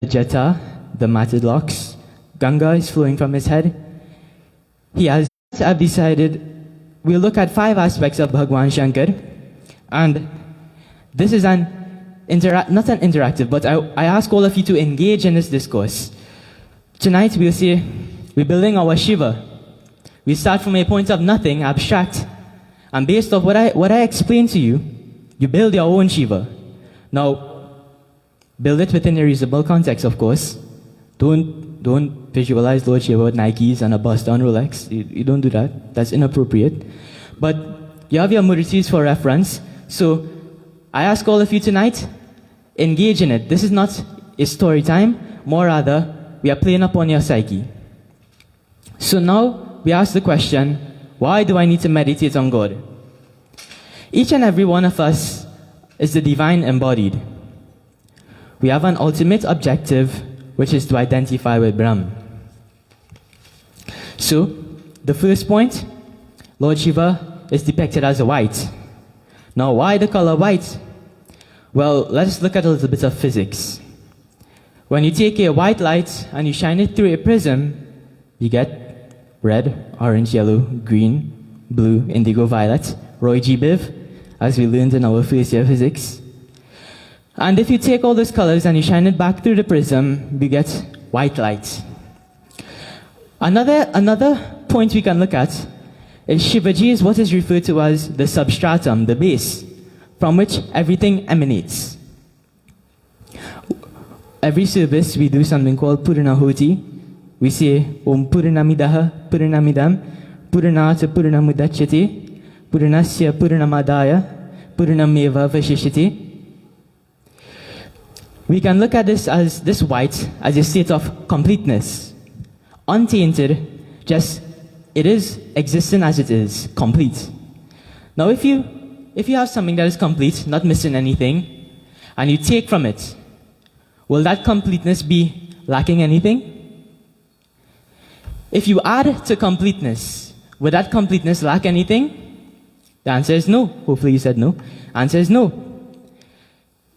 Jeta, the matted locks. Ganga is flowing from his head. I've decided we'll look at 5 aspects of Bhagwan Shankar. And this is not an interactive, but I ask all of you to engage in this discourse. Tonight we'll say, we're building our Shiva. We start from a point of nothing, abstract. And based off what I explained to you, you build your own Shiva. Now, build it within a reasonable context, of course. Don't visualize Lord Shiva with Nikes and a bust-down Rolex. You don't do that. That's inappropriate. But you have your muritis for reference. So I ask all of you tonight, engage in it. This is not a story time. More rather, we are playing upon your psyche. So now we ask the question, why do I need to meditate on God? Each and every one of us is the divine embodied. We have an ultimate objective, which is to identify with Brahm. So, the first point, Lord Shiva is depicted as a white. Now, why the color white? Well, let's look at a little bit of physics. When you take a white light and you shine it through a prism, you get red, orange, yellow, green, blue, indigo, violet, Roy G. Biv, as we learned in our first year physics. And if you take all those colors and you shine it back through the prism, you get white light. Another point we can look at is Shivaji is what is referred to as the substratum, the base, from which everything emanates. Every service we do something called Puranahuti. We say Om Puranamidaha Puranamidam Puranata Puranamudachyate Puranasya Puranamadaya Puranameva Vashishite. We can look at this as this white as a state of completeness, untainted, just it is existent as it is, complete. Now if you have something that is complete, not missing anything, and you take from it, will that completeness be lacking anything? If you add to completeness, will that completeness lack anything? The answer is no. Hopefully you said no. Answer is no.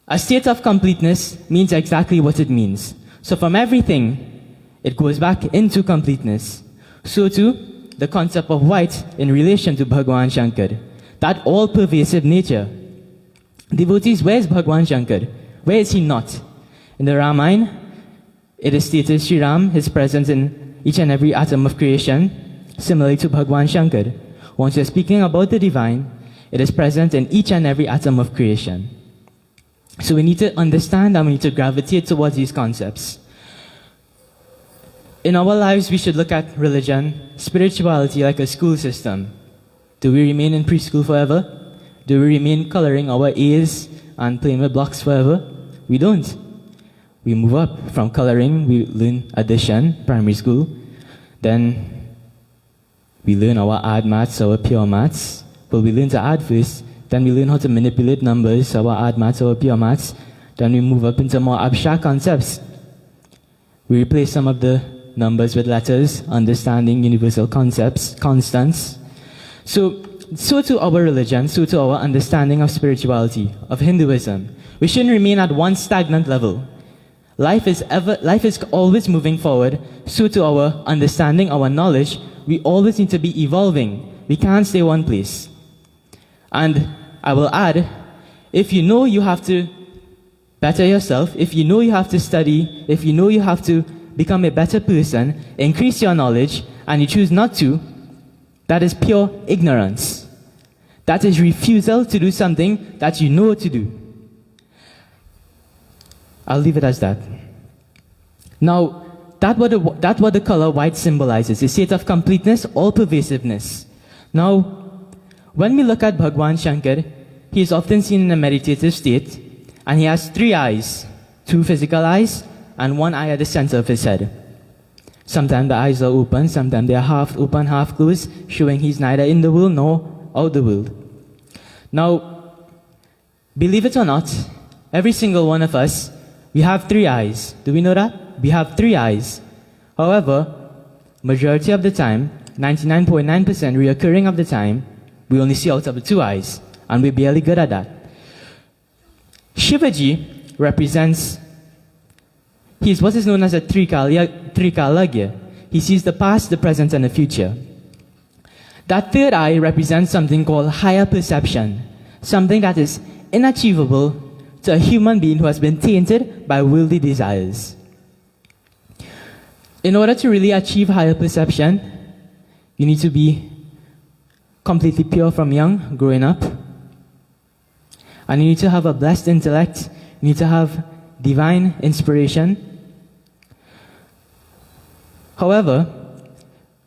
A state of completeness means exactly what it means. So from everything, it goes back into completeness. So too, the concept of white in relation to Bhagwan Shankar, that all-pervasive nature. Devotees, where is Bhagwan Shankar? Where is he not? In the Ramayana, it is stated Sri Ram is present in each and every atom of creation, similarly to Bhagwan Shankar. Once you're speaking about the divine, it is present in each and every atom of creation. So we need to understand and we need to gravitate towards these concepts. In our lives, we should look at religion, spirituality like a school system. Do we remain in preschool forever? Do we remain coloring our A's and playing with blocks forever? We don't. We move up. From coloring, we learn addition, primary school. Then we learn our add maths, our pure maths. But we learn to add first. Then we learn how to manipulate numbers, our add maths, our pure maths. Then we move up into more abstract concepts. We replace some of the numbers with letters, understanding universal concepts, constants. So to our religion, so to our understanding of spirituality, of Hinduism. We shouldn't remain at one stagnant level. Life is always moving forward. So to our understanding, our knowledge, we always need to be evolving. We can't stay one place. And I will add, if you know you have to better yourself, if you know you have to study, if you know you have to become a better person, increase your knowledge, and you choose not to, that is pure ignorance. That is refusal to do something that you know to do. I'll leave it as that. Now, that's what the color white symbolizes, a state of completeness, all-pervasiveness. Now, when we look at Bhagwan Shankar, he is often seen in a meditative state, and he has 3 eyes, 2 physical eyes, and 1 eye at the center of his head. Sometimes the eyes are open, sometimes they are half open, half closed, showing he's neither in the world nor out the world. Now, believe it or not, every single one of us, we have 3 eyes. Do we know that? We have 3 eyes. However, majority of the time, 99.9% reoccurring of the time, we only see out of the 2 eyes, and we're barely good at that. Shivaji represents He's what is known as a trikalagya. He sees the past, the present, and the future. That third eye represents something called higher perception, something that is inachievable to a human being who has been tainted by worldly desires. In order to really achieve higher perception, you need to be completely pure from young, growing up. And you need to have a blessed intellect. You need to have divine inspiration. However,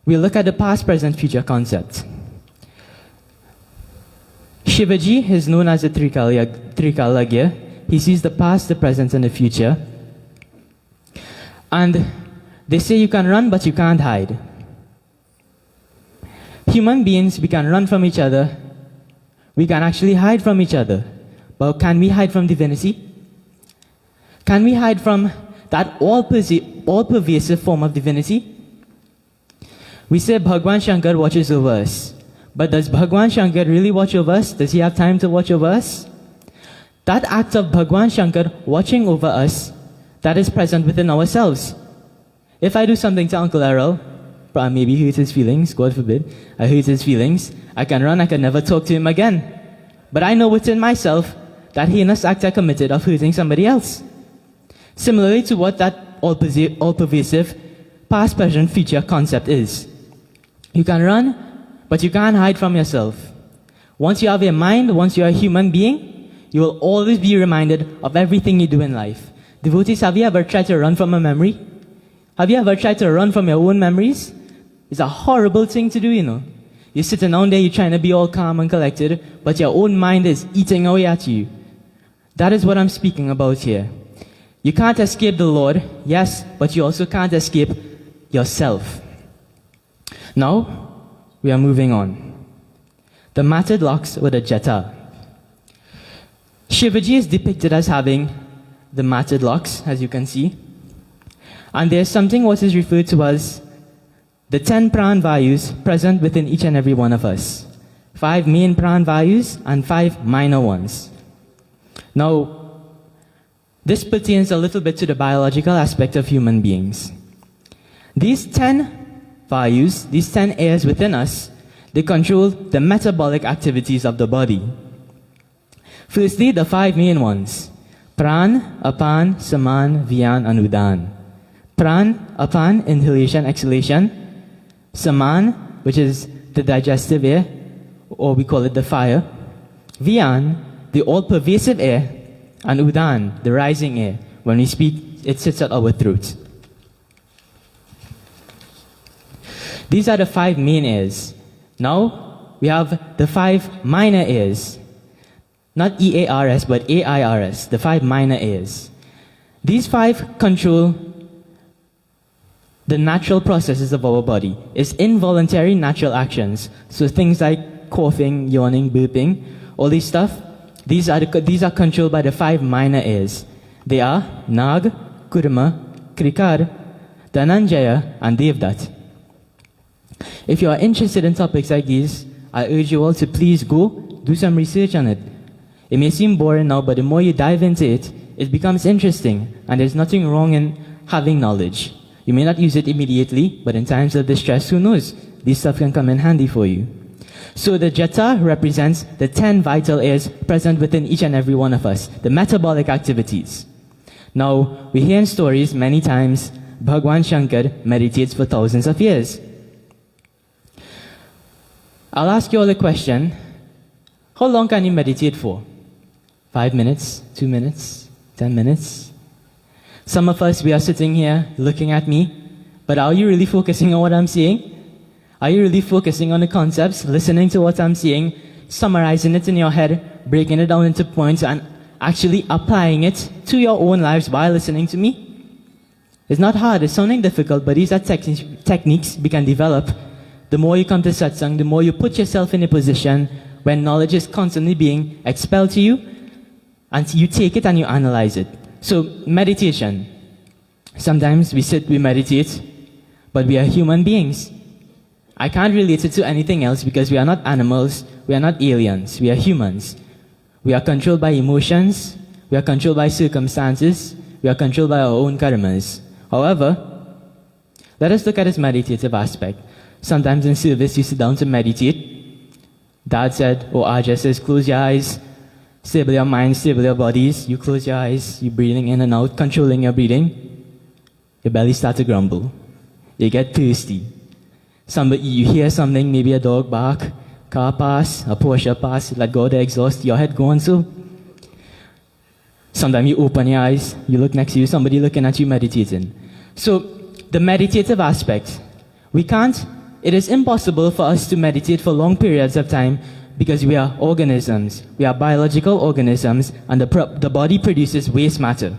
we look at the past, present, future concept. Shivaji is known as a trikalagya. He sees the past, the present, and the future. And they say you can run, but you can't hide. Human beings, we can run from each other. We can actually hide from each other. But can we hide from divinity? Can we hide from that all-pervasive form of divinity? We say Bhagwan Shankar watches over us. But does Bhagwan Shankar really watch over us? Does he have time to watch over us? That act of Bhagwan Shankar watching over us, that is present within ourselves. If I do something to Uncle Errol, maybe hurt his feelings, God forbid, I hurt his feelings, I can run, I can never talk to him again. But I know within myself that heinous act I committed of hurting somebody else. Similarly to what that all-pervasive past, present, future concept is. You can run, but you can't hide from yourself. Once you have a mind, once you're a human being, you will always be reminded of everything you do in life. Devotees, have you ever tried to run from a memory? Have you ever tried to run from your own memories? It's a horrible thing to do, you know. You're sitting down there, you're trying to be all calm and collected, but your own mind is eating away at you. That is what I'm speaking about here. You can't escape the Lord, yes, but you also can't escape yourself. Now, we are moving on. The matted locks with a jeta. Shivaji is depicted as having the matted locks, as you can see. And there's something what is referred to as the 10 pran values present within each and every one of us. 5 main pran values and 5 minor ones. Now, this pertains a little bit to the biological aspect of human beings. These 10 values, these 10 airs within us, they control the metabolic activities of the body. Firstly, the 5 main ones. Pran, Apan, Saman, Vyan, and Udan. Pran, Apan, inhalation, exhalation. Saman, which is the digestive air, or we call it the fire. Vyan, the all-pervasive air. And Udan, the rising air. When we speak, it sits at our throat. These are the 5 main airs. Now, we have the 5 minor airs. Not EARS, but AIRS, the 5 minor airs. These 5 control the natural processes of our body. It's involuntary natural actions. So things like coughing, yawning, burping, all these stuff, these are controlled by the 5 minor airs. They are Nag, Kurma, Krikar, Dhananjaya, and Devdat. If you are interested in topics like these, I urge you all to please go do some research on it. It may seem boring now, but the more you dive into it, it becomes interesting, and there's nothing wrong in having knowledge. You may not use it immediately, but in times of distress, who knows? This stuff can come in handy for you. So the jeta represents the 10 vital airs present within each and every one of us, the metabolic activities. Now, we hear in stories many times, Bhagwan Shankar meditates for thousands of years. I'll ask you all a question. How long can you meditate for? 5 minutes, 2 minutes, 10 minutes? Some of us, we are sitting here looking at me, but are you really focusing on what I'm saying? Are you really focusing on the concepts, listening to what I'm saying, summarizing it in your head, breaking it down into points, and actually applying it to your own lives while listening to me? It's not hard, it's sounding difficult, but these are techniques we can develop. The more you come to satsang, the more you put yourself in a position when knowledge is constantly being expelled to you, and you take it and you analyze it. So, meditation. Sometimes we sit, we meditate, but we are human beings. I can't relate it to anything else because we are not animals, we are not aliens, we are humans. We are controlled by emotions, we are controlled by circumstances, We are controlled by our own karmas. However, let us look at its meditative aspect. Sometimes in service, you sit down to meditate. Dad said, or Aja says, close your eyes, stable your mind, stable your bodies. You close your eyes, you're breathing in and out, controlling your breathing. Your belly starts to grumble. You get thirsty. You hear something, maybe a dog bark, car pass, a Porsche pass, let go of the exhaust, your head going so. Sometimes you open your eyes, you look next to you, somebody looking at you meditating. So, the meditative aspect, it is impossible for us to meditate for long periods of time because we are organisms. We are biological organisms, and the body produces waste matter.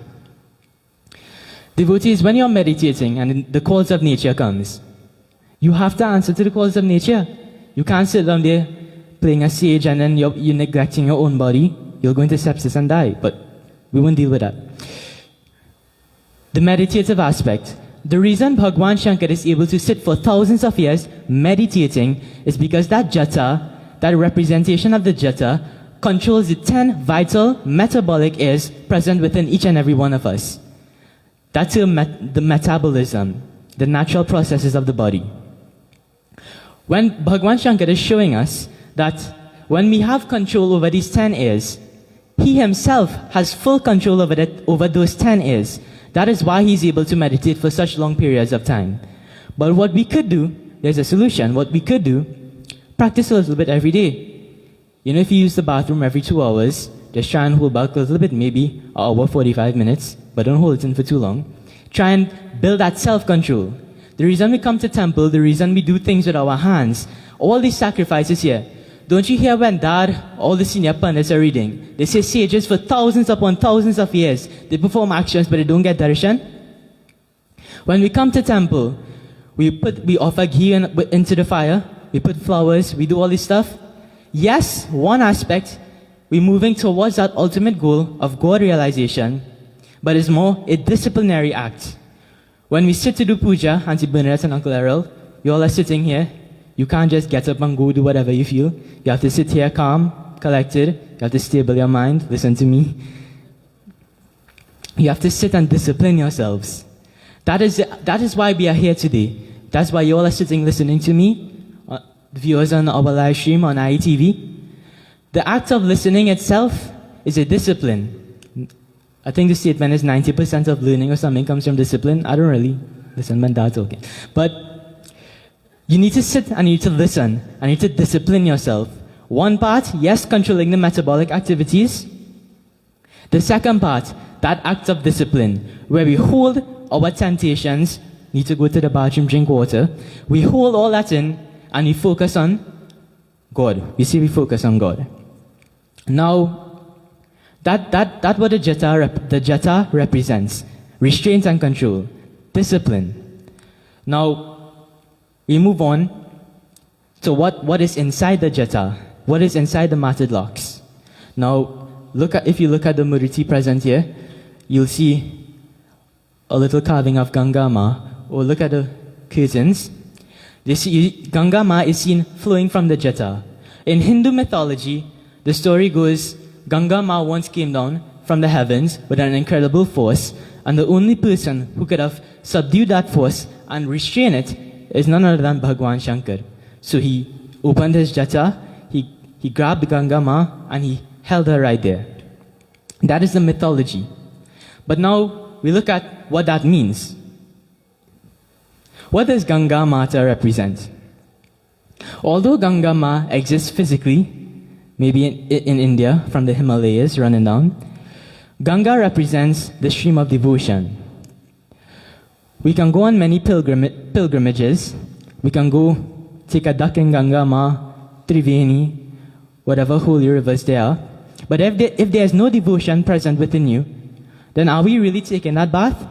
Devotees, when you're meditating and the calls of nature comes, you have to answer to the calls of nature. You can't sit down there playing a sage and then you're neglecting your own body. You'll go into sepsis and die, but we won't deal with that. The meditative aspect. The reason Bhagwan Shankar is able to sit for thousands of years meditating is because that jata, that representation of the jata, controls the 10 vital metabolic airs present within each and every one of us. That's the metabolism, the natural processes of the body. When Bhagwan Shankar is showing us that when we have control over these 10 airs, he himself has full control over those 10 airs. That is why he's able to meditate for such long periods of time. But what we could do, there's a solution. What we could do, practice a little bit every day. You know, if you use the bathroom every 2 hours, just try and hold back a little bit, maybe an hour, 45 minutes, but don't hold it in for too long. Try and build that self-control. The reason we come to temple, the reason we do things with our hands, all these sacrifices here. Don't you hear when Dad, all the senior pundits are reading? They say sages for thousands upon thousands of years, they perform actions but they don't get darshan. When we come to temple, we offer ghee into the fire, we put flowers, we do all this stuff. Yes, one aspect, we're moving towards that ultimate goal of God realization, but it's more a disciplinary act. When we sit to do puja, Auntie Bernadette and Uncle Errol, you all are sitting here. You can't just get up and go do whatever you feel. You have to sit here calm, collected. You have to stable your mind. Listen to me. You have to sit and discipline yourselves. That is why we are here today. That's why you all are sitting listening to me, viewers on our live stream on IETV. The act of listening itself is a discipline. I think the statement is 90% of learning or something comes from discipline. I don't really listen when Dad's talking. But you need to sit and you need to listen and you need to discipline yourself. One part, yes, controlling the metabolic activities. The second part, that act of discipline, where we hold our temptations, need to go to the bathroom, drink water. We hold all that in and we focus on God. You see, we focus on God. Now, that's what the jata represents. Restraint and control. Discipline. Now, we move on to what is inside the jata. What is inside the matted locks. Now, if you look at the murti present here, you'll see a little carving of Ganga Ma. Or look at the curtains. Ganga Ma is seen flowing from the jata. In Hindu mythology, the story goes, Ganga Ma once came down from the heavens with an incredible force, and the only person who could have subdued that force and restrained it is none other than Bhagwan Shankar. So he opened his jata, he grabbed Ganga Ma, and he held her right there. That is the mythology. But now we look at what that means. What does Ganga Mata represent? Although Ganga Ma exists physically, maybe in India, from the Himalayas running down, Ganga represents the stream of devotion. We can go on many pilgrimages. We can go take a duck in Ganga Ma, Triveni, whatever holy rivers there are. But if there's no devotion present within you, then are we really taking that bath?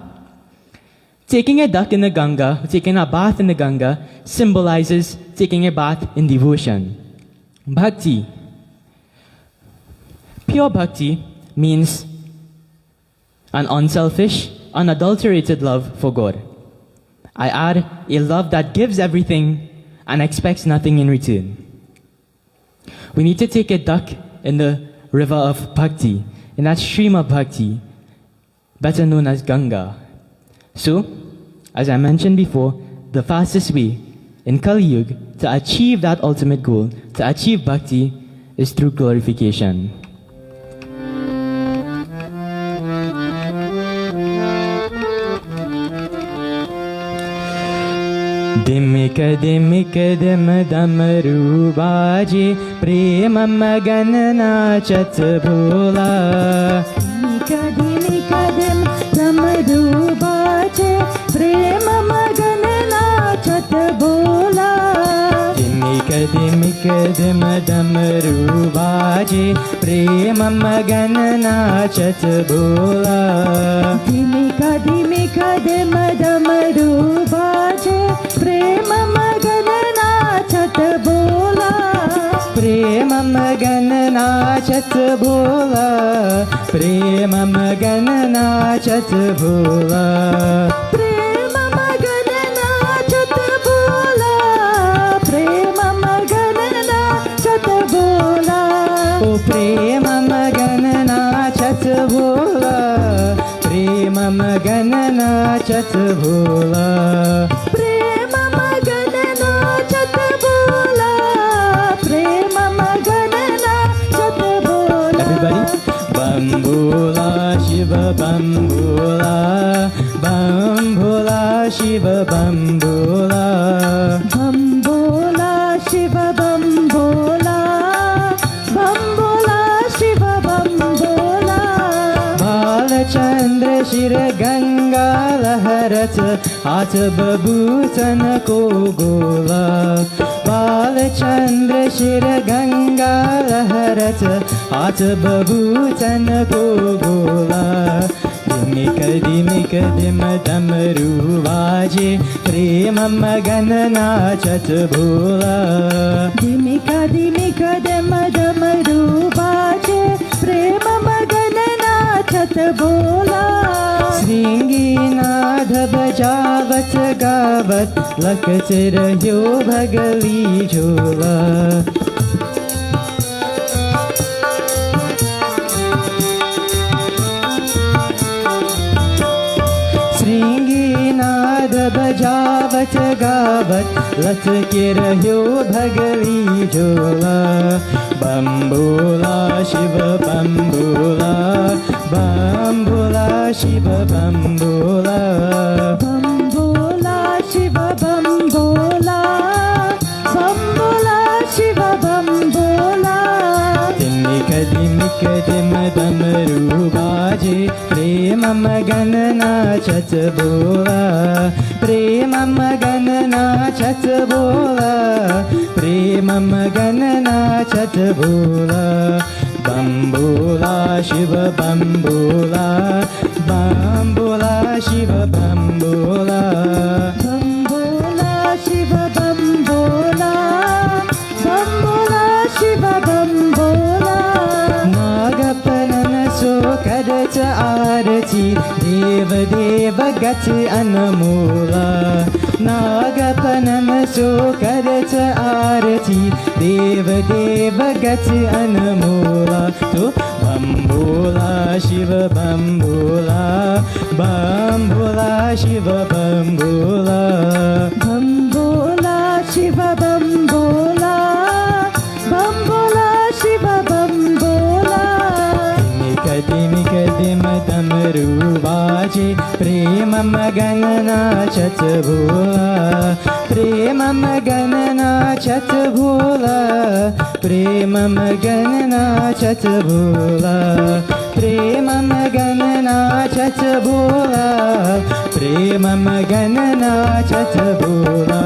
Taking a duck in the Ganga, taking a bath in the Ganga, symbolizes taking a bath in devotion. Bhakti. Pure bhakti means an unselfish, unadulterated love for God. I add a love that gives everything and expects nothing in return. We need to take a duck in the river of bhakti, in that stream of bhakti, better known as Ganga. So, as I mentioned before, the fastest way in Kali Yuga to achieve that ultimate goal, to achieve bhakti, is through glorification. Dimika dimika dim damaru baji prema magana nachat bhola. Dimika dimika dim damaru baji prema magana nachat bhola. Dimika dimika dim damaru baji prema magana nachat bhola. Dimika dimika dim damaru baji prema magana nachat bhola. Prema magana nachat bhola. Prema magana nachat bhola. Prema magana nachat bhola. Prema magana nachat bhola. O prema magana nachat bhola. Prema magana nachat bhola. Prema magana nachat bhola. Prema magana nachat bhola. Everybody, Bambola Shiva Bambola, Bambola Shiva Bambola, Bambola Shiva Bambola, Bambola Shiva Bambola. Balachandra Shira Ganga Laharat At Babutan Ko Gola. Balachandra Shira Ganga Laharat At Babutan Ko Gola. Dimika dimika dim damaru vaje prema magana nachat bhola. Dimika dimika dim damaru baje prema magana nachat bhola. Sringi nadha bajavat gavat lakat rahyo bhagali jhola. Sringi nadha bajavat gavat lakat rahyo bhagali jhola. Bambola Shiva Bambola, Bambola Shiva Bambola. Bambola Shiva Bambola, Bambola Shiva Bambola. Dimika dimika dim damaru baje prema magana nachat bhola. Prema magana nachat bhola. Prema magana nachat bhola. Bambola Shiva Bambola, Bambola Shiva Bambola. Bambola Shiva Bambola, Bambola Shiva Bambola. Nagapanana so kadata arati deva deva gati anamola. Nagapanana so kadata arati deva deva gati anamola. So Bambola Shiva Bambola, Bambola Shiva Bambola. Bambola Shiva Bambola, Bambola Shiva Bambola. Dimika dimika dim damaru vaje prema magana nachat bhola. Prema magana nachat bhola. Prema magana nachat bhola. Prema magana nachat bhola. Prema magana nachat bhola.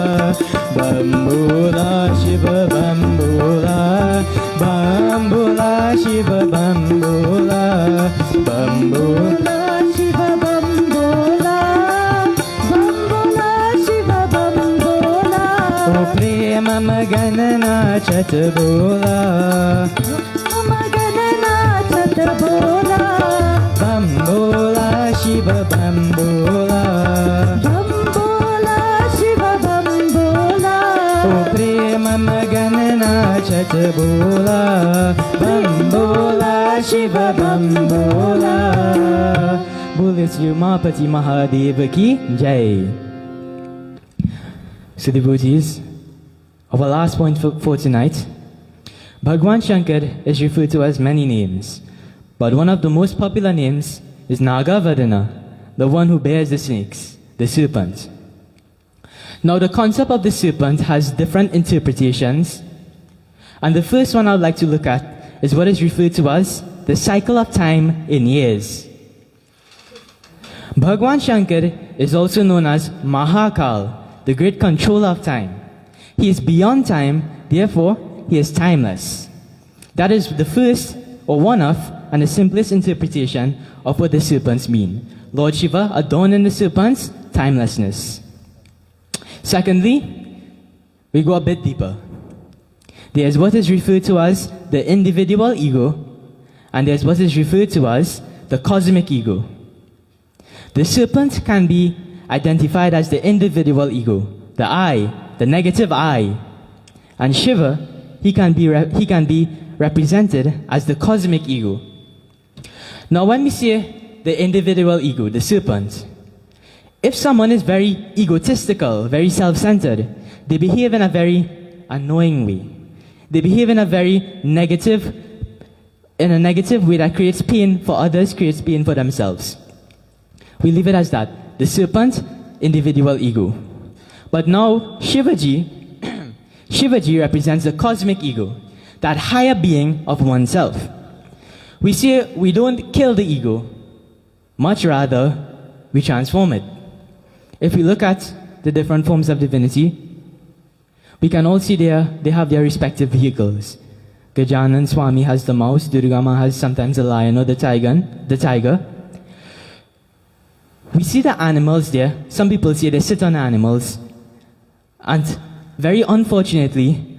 Bambola Shiva Bambola, Bambola Shiva Bambola. Bambola Shiva Bambola, Bambola Shiva Bambola. O prema magana nachat bhola. Magana nachat bhola. Bambola Shiva Bambola. Bambola Shiva Bambola. O prema magana nachat bhola. Bambola Shiva Bambola, Bole Shri Mahapati Mahadeva Ki Jai. So devotees, our last point for tonight, Bhagwan Shankar is referred to as many names, but one of the most popular names is Nagavadana, the one who bears the snakes, the serpent. Now the concept of the serpent has different interpretations, and the first one I would like to look at is what is referred to as the cycle of time in years. Bhagwan Shankar is also known as Mahakal, the great controller of time. He is beyond time, therefore he is timeless. That is the first, or one of, and the simplest interpretation of what the serpents mean. Lord Shiva adorned in the serpents timelessness. Secondly, we go a bit deeper. There is what is referred to as the individual ego, and there is what is referred to as the cosmic ego. The serpent can be identified as the individual ego, the I, the negative I. And Shiva, he can be represented as the cosmic ego. Now when we say the individual ego, the serpent, if someone is very egotistical, very self-centered, they behave in a very annoying way. They behave in a negative way that creates pain for others, creates pain for themselves. We leave it as that. The serpent, individual ego. But now, Shivaji represents the cosmic ego, that higher being of oneself. We say we don't kill the ego, much rather we transform it. If we look at the different forms of divinity, we can all see they have their respective vehicles. Gajanan Swami has the mouse, Durga Ma has sometimes a lion or the tiger. We see the animals there. Some people say they sit on animals. And very unfortunately,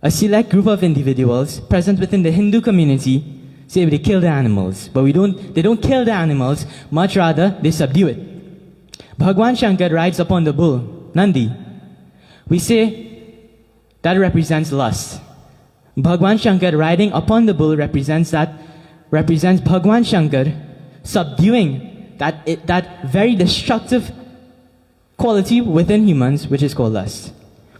a select group of individuals present within the Hindu community say they kill the animals. But they don't kill the animals, much rather they subdue it. Bhagwan Shankar rides upon the bull, Nandi. We say that represents lust. Bhagwan Shankar riding upon the bull represents Bhagwan Shankar subduing that very destructive quality within humans, which is called lust.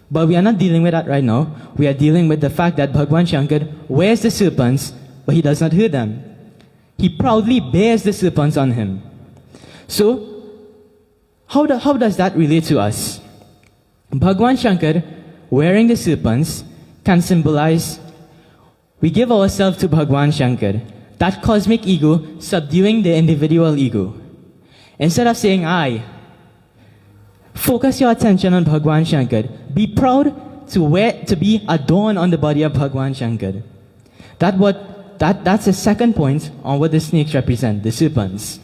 But we are not dealing with that right now. We are dealing with the fact that Bhagwan Shankar wears the serpents, but he does not hurt them. He proudly bears the serpents on him. So, how does that relate to us? Bhagwan Shankar wearing the serpents can symbolize we give ourselves to Bhagwan Shankar, that cosmic ego subduing the individual ego. Instead of saying I, focus your attention on Bhagwan Shankar. Be proud to be adorned on the body of Bhagwan Shankar. That's the second point on what the snakes represent, the serpents.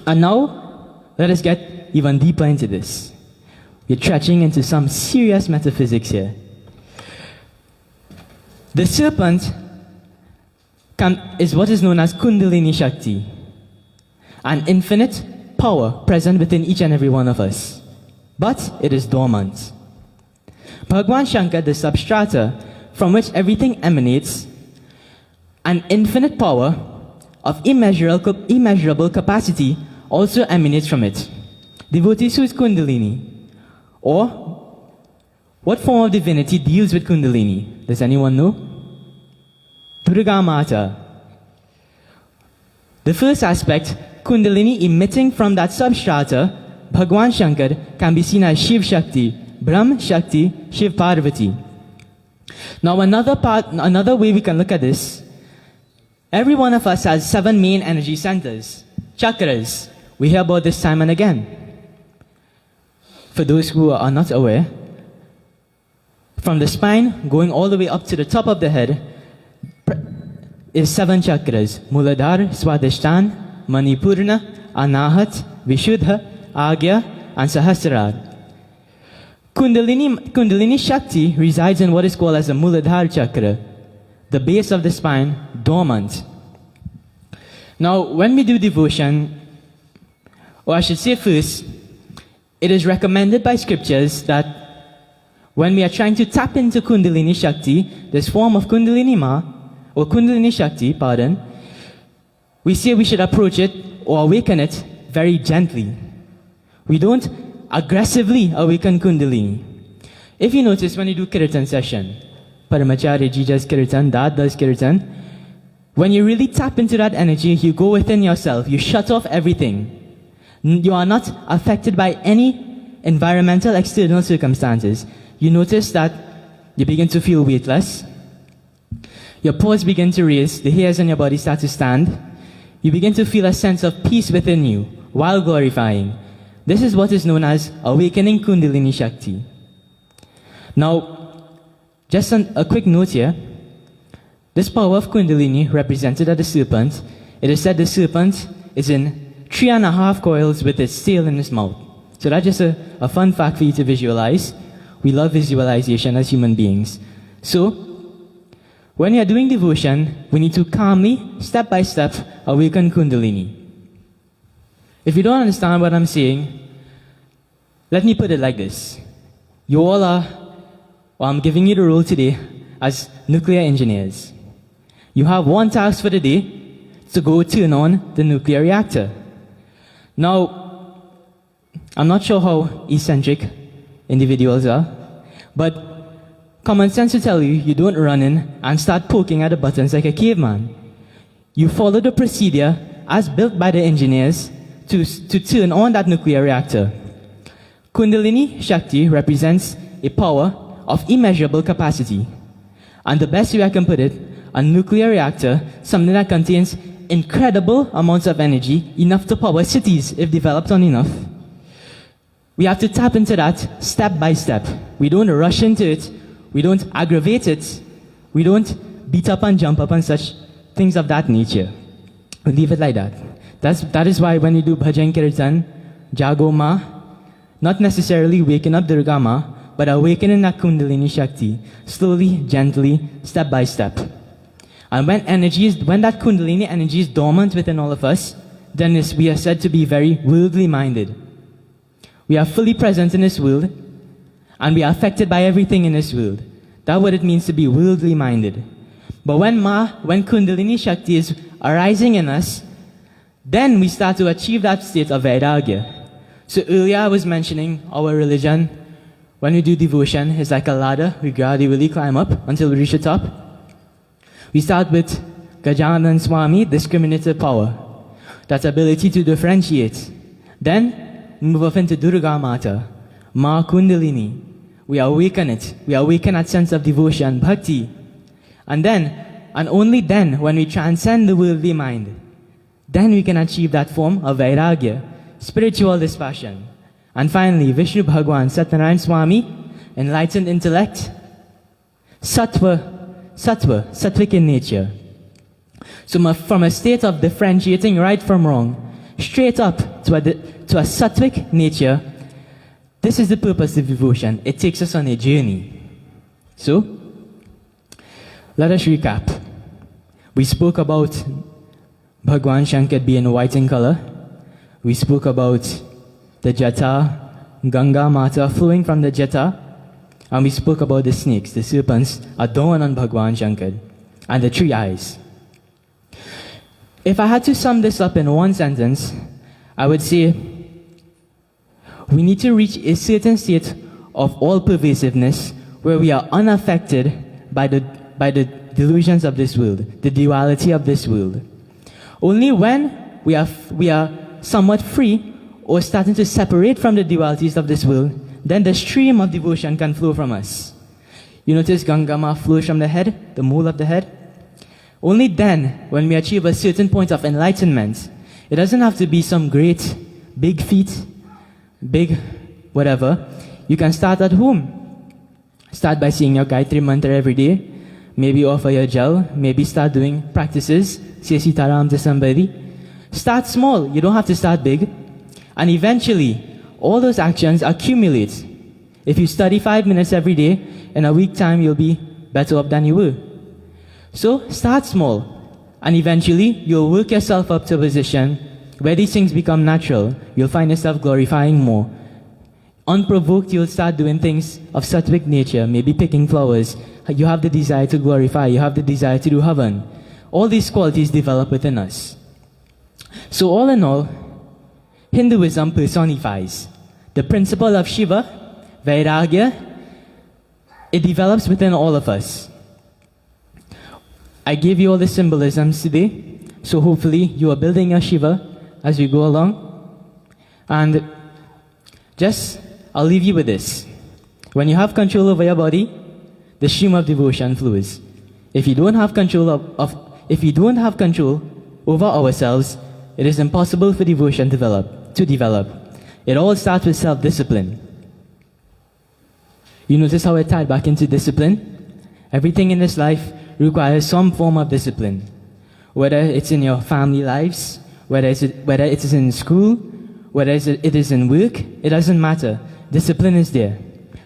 And now, let us get even deeper into this. We're stretching into some serious metaphysics here. The serpent is what is known as Kundalini Shakti, an infinite power present within each and every one of us. But it is dormant. Bhagwan Shankar, the substrata from which everything emanates, an infinite power of immeasurable capacity also emanates from it. Devotees, who is Kundalini? Or, what form of divinity deals with Kundalini? Does anyone know? Durga Mata. The first aspect, Kundalini emitting from that substrata, Bhagwan Shankar, can be seen as Shiv Shakti, Brahm Shakti, Shiv Parvati. Now another way we can look at this, every one of us has 7 main energy centers, chakras. We hear about this time and again. For those who are not aware, from the spine going all the way up to the top of the head is 7 chakras: Muladhara, Swadhisthana, Manipurna, Anahat, Vishuddha, Agya, and Sahasrara. Kundalini Shakti resides in what is called as the Muladhara chakra, the base of the spine, dormant. Now, when we do devotion, or I should say first, it is recommended by scriptures that when we are trying to tap into Kundalini Shakti, this form of Kundalini Shakti, we say we should approach it or awaken it very gently. We don't aggressively awaken Kundalini. If you notice when you do Kirtan session, Paramacharya does Kirtan, Dad does Kirtan, when you really tap into that energy, you go within yourself, you shut off everything. You are not affected by any environmental external circumstances. You notice that you begin to feel weightless. Your paws begin to raise, the hairs on your body start to stand. You begin to feel a sense of peace within you while glorifying. This is what is known as awakening Kundalini Shakti. Now, just a quick note here. This power of Kundalini represented as the serpent. It is said the serpent is in 3.5 coils with its tail in its mouth. So that's just a fun fact for you to visualize. We love visualization as human beings. So, when you're doing devotion, we need to calmly, step by step, awaken Kundalini. If you don't understand what I'm saying, let me put it like this. You all are, or I'm giving you the role today as nuclear engineers. You have one task for the day to go turn on the nuclear reactor. Now, I'm not sure how eccentric individuals are, but common sense will tell you, you don't run in and start poking at the buttons like a caveman. You follow the procedure as built by the engineers to turn on that nuclear reactor. Kundalini Shakti represents a power of immeasurable capacity. And the best way I can put it, a nuclear reactor, something that contains incredible amounts of energy, enough to power cities if developed on enough. We have to tap into that step by step. We don't rush into it. We don't aggravate it. We don't beat up and jump up and such things of that nature. We leave it like that. That is why when you do bhajan kirtan, jago ma, not necessarily waking up Durga ma, but awakening that Kundalini Shakti, slowly, gently, step by step. And when that Kundalini energy is dormant within all of us, then we are said to be very worldly minded. We are fully present in this world, and we are affected by everything in this world. That's what it means to be worldly minded. But when Kundalini Shakti is arising in us, then we start to achieve that state of Vairagya. So earlier I was mentioning our religion. When we do devotion, it's like a ladder. We gradually climb up until we reach the top. We start with Gajanan Swami, discriminative power. That ability to differentiate. Then, move up into Durga Mata, Ma Kundalini. We awaken it. We awaken that sense of devotion, bhakti. And then, and only then, when we transcend the worldly mind, then we can achieve that form of Vairagya, spiritual dispassion. And finally, Vishnu Bhagwan, Satyanarayana Swami, enlightened intellect, sattvic in nature. So from a state of differentiating right from wrong, straight up to a sattvic nature, this is the purpose of devotion. It takes us on a journey. So, let us recap. We spoke about Bhagwan Shankar being white in color. We spoke about the Jata, Ganga Mata flowing from the Jata. And we spoke about the snakes, the serpents, adorned on Bhagwan Shankar, and the 3 eyes. If I had to sum this up in one sentence, I would say we need to reach a certain state of all-pervasiveness where we are unaffected by the delusions of this world, the duality of this world. Only when we are somewhat free or starting to separate from the dualities of this world, then the stream of devotion can flow from us. You notice Gangama flows from the head, the mole of the head. Only then, when we achieve a certain point of enlightenment, it doesn't have to be some great, big feat, big whatever. You can start at home. Start by saying your Gayatri Mantra every day. Maybe offer your gel. Maybe start doing practices. Say Sitaram to somebody. Start small. You don't have to start big. And eventually, all those actions accumulate. If you study 5 minutes every day, in a week time you'll be better off than you were. So start small, and eventually you'll work yourself up to a position where these things become natural. You'll find yourself glorifying more. Unprovoked, you'll start doing things of sattvic nature, maybe picking flowers. You have the desire to glorify, you have the desire to do havan. All these qualities develop within us. So all in all, Hinduism personifies the principle of Shiva, Vairagya. It develops within all of us. I gave you all the symbolisms today, so hopefully you are building your Shiva as we go along. And I'll leave you with this. When you have control over your body, the stream of devotion flows. If you don't have control over ourselves, it is impossible for devotion to develop. It all starts with self-discipline. You notice how it tied back into discipline? Everything in this life requires some form of discipline. Whether it's in your family lives, whether it is in school, whether it is in work, it doesn't matter. Discipline is there.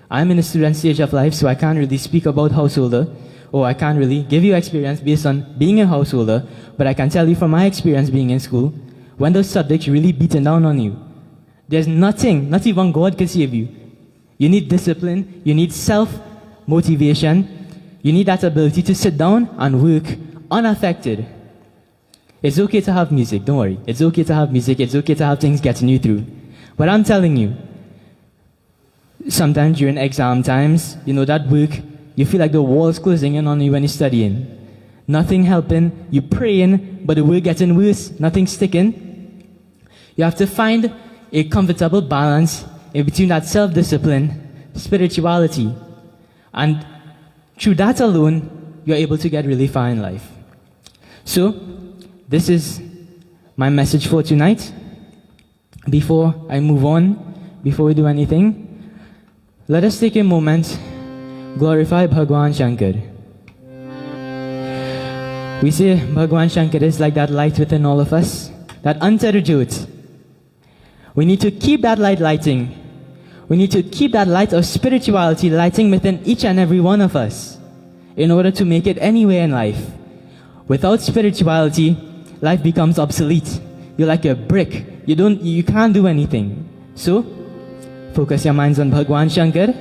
I'm in the student stage of life, so I can't really speak about householder, or I can't really give you experience based on being a householder, but I can tell you from my experience being in school, when those subjects really beaten down on you, there's nothing, not even God can save you. You need discipline, you need self-motivation, you need that ability to sit down and work unaffected. It's okay to have music, don't worry. It's okay to have music, it's okay to have things getting you through. But I'm telling you, sometimes during exam times, that work, you feel like the wall's closing in on you when you're studying. Nothing helping, you're praying, but the work getting worse, nothing sticking. You have to find a comfortable balance in between that self-discipline, spirituality, and through that alone, you're able to get really far in life. So, this is my message for tonight. Before I move on, before we do anything, let us take a moment, glorify Bhagwan Shankar. We say Bhagwan Shankar is like that light within all of us, that antar jyot. We need to keep that light lighting. We need to keep that light of spirituality lighting within each and every one of us in order to make it anywhere in life. Without spirituality, life becomes obsolete. You're like a brick. You can't do anything. So, focus your minds on Bhagwan Shankar.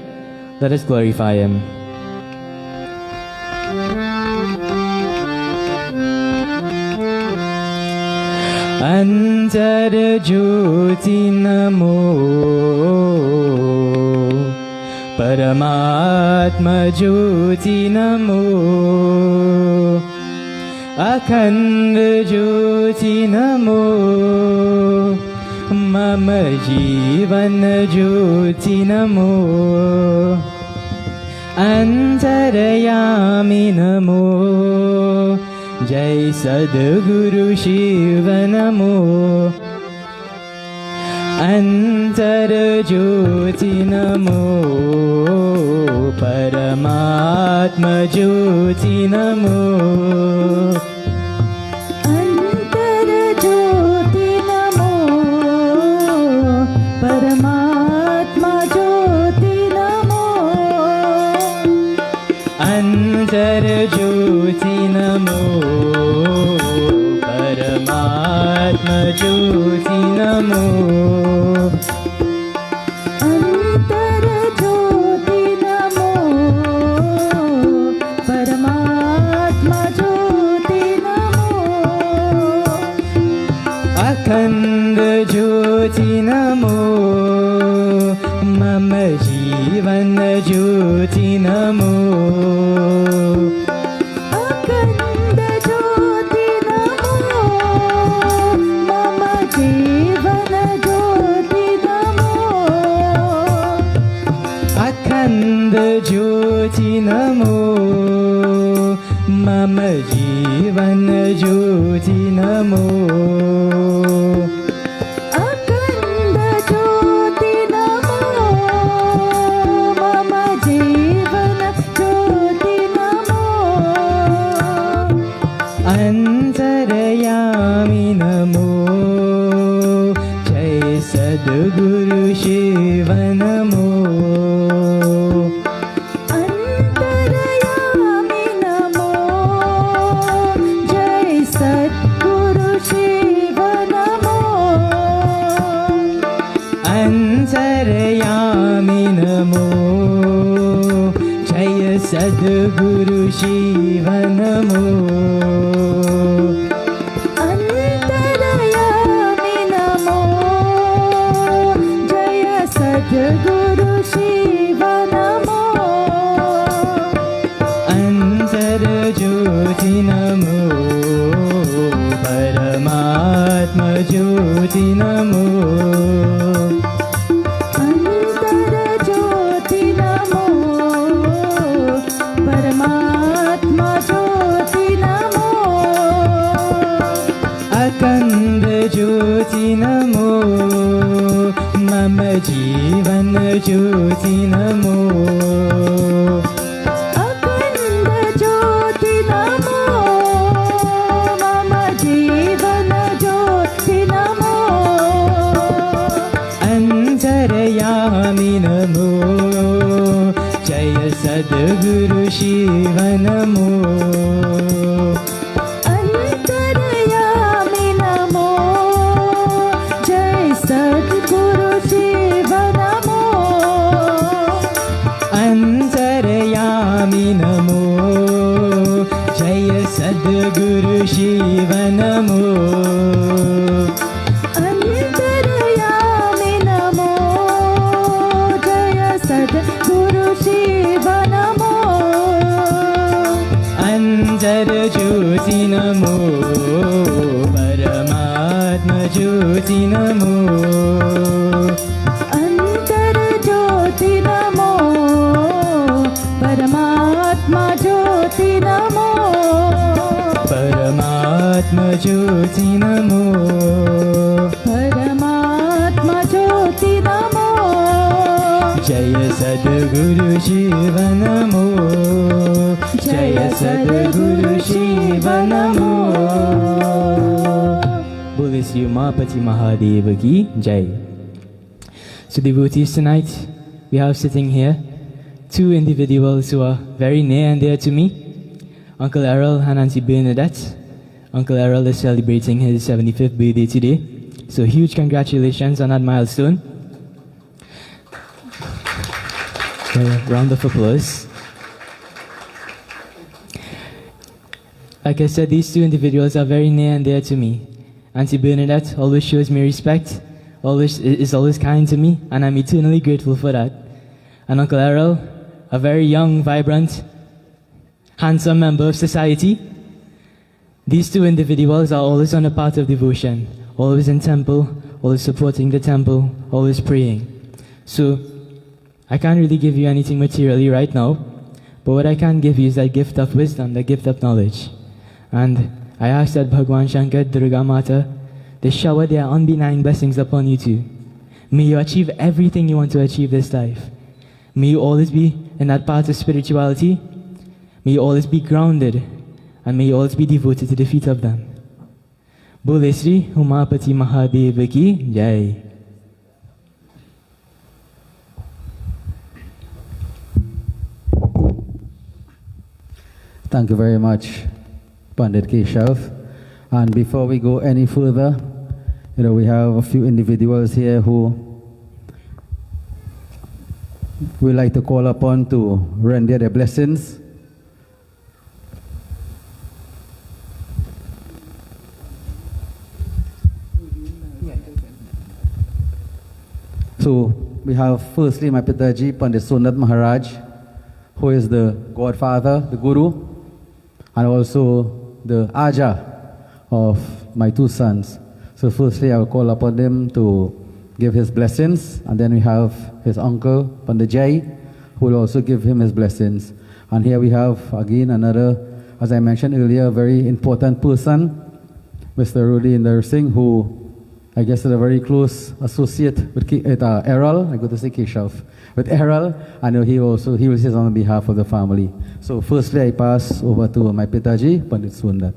Let us glorify him. Antar Jyoti Namo Paramatma Jyoti Namo Akhand Jyoti Namo Mama Jivan Jyoti Namo Antarayami Namo Jai Sadguru Shiva Namo Antar Jyoti Namo Paramatma Jyoti Namo Antar Jyoti Namo Paramatma Jyoti Namo Antar Jyoti Namo Paramatma Jyoti Namo Antar Jyoti Namo Paramatma Jyoti Namo Akhand Jyoti Namo Mama Jivan Jyoti Namo Akhand Jyoti Namo Mama Jivan Jyoti Namo Akhand Jyoti Namo Mama Jivan Jyoti Namo Akhand Jyoti Namo Mama Jivan Jyoti Namo Antarayami Namo Jai Sadguru Shiva Namo Antarayami Namo Jai Sadguru Shiva Namo Antarayami Namo Jai Sadguru Shiva Namo Antarayami सद्गुरु शिव नमो अंतर ज्योति नमो परमात्मा ज्योति नमो अंतर ज्योति नमो परमात्मा ज्योति नमो अखंड ज्योति नमो मम जीवन ज्योति नमो अखंड ज्योति नमो मम जीवन ज्योति नमो अंतरयामि नमो जय सद्गुरु शिव नमो अंतरयामि नमो जय सद्गुरु शिव नमो अंतरयामि नमो जय सद्गुरु शिव नमो अंतरयामि नमो जय सद्गुरु शिव नमो अंतर ज्योति नमो परमात्मा ज्योति नमो अंतर ज्योति नमो परमात्मा ज्योति नमो परमात्मा ज्योति नमो परमात्मा ज्योति नमो जय सद्गुरु शिव नमो जय सद्गुरु शिव नमो बोले श्री उमापति महादेव की जय. So devotees, tonight we have sitting here two individuals who are very near and dear to me, Uncle Errol and Auntie Bernadette. Uncle Errol is celebrating his 75th birthday today, so huge congratulations on that milestone. A round of applause. Like I said, these two individuals are very near and dear to me. Auntie Bernadette always shows me respect, is always kind to me, and I'm eternally grateful for that. And Uncle Errol, a very young, vibrant, handsome member of society. These two individuals are always on the path of devotion, always in temple, always supporting the temple, always praying. So, I can't really give you anything materially right now, but what I can give you is that gift of wisdom, that gift of knowledge. And I ask that Bhagwan Shankar, Durga Mata, they shower their undenying blessings upon you too. May you achieve everything you want to achieve this life. May you always be in that path of spirituality. May you always be grounded, and may you always be devoted to the feet of them. Bole Sri Umapati Mahadeva ki Jai. Thank you very much, Pandit Keshav. And before we go any further, we have a few individuals here who we like to call upon to render their blessings. So we have firstly my Pitaji, Pandit Sunat Maharaj, who is the godfather, the guru, and also the Aja of my two sons. So firstly I will call upon them to give his blessings, and then we have his uncle, Pandit Jai, who will also give him his blessings. And here we have again another, as I mentioned earlier, a very important person, Mr. Rudy Inder Singh, who I guess is a very close associate with Errol. I go to say Keshav. With Errol, I know he will say on behalf of the family. So firstly I pass over to my Pitaji, Pandit Sundat.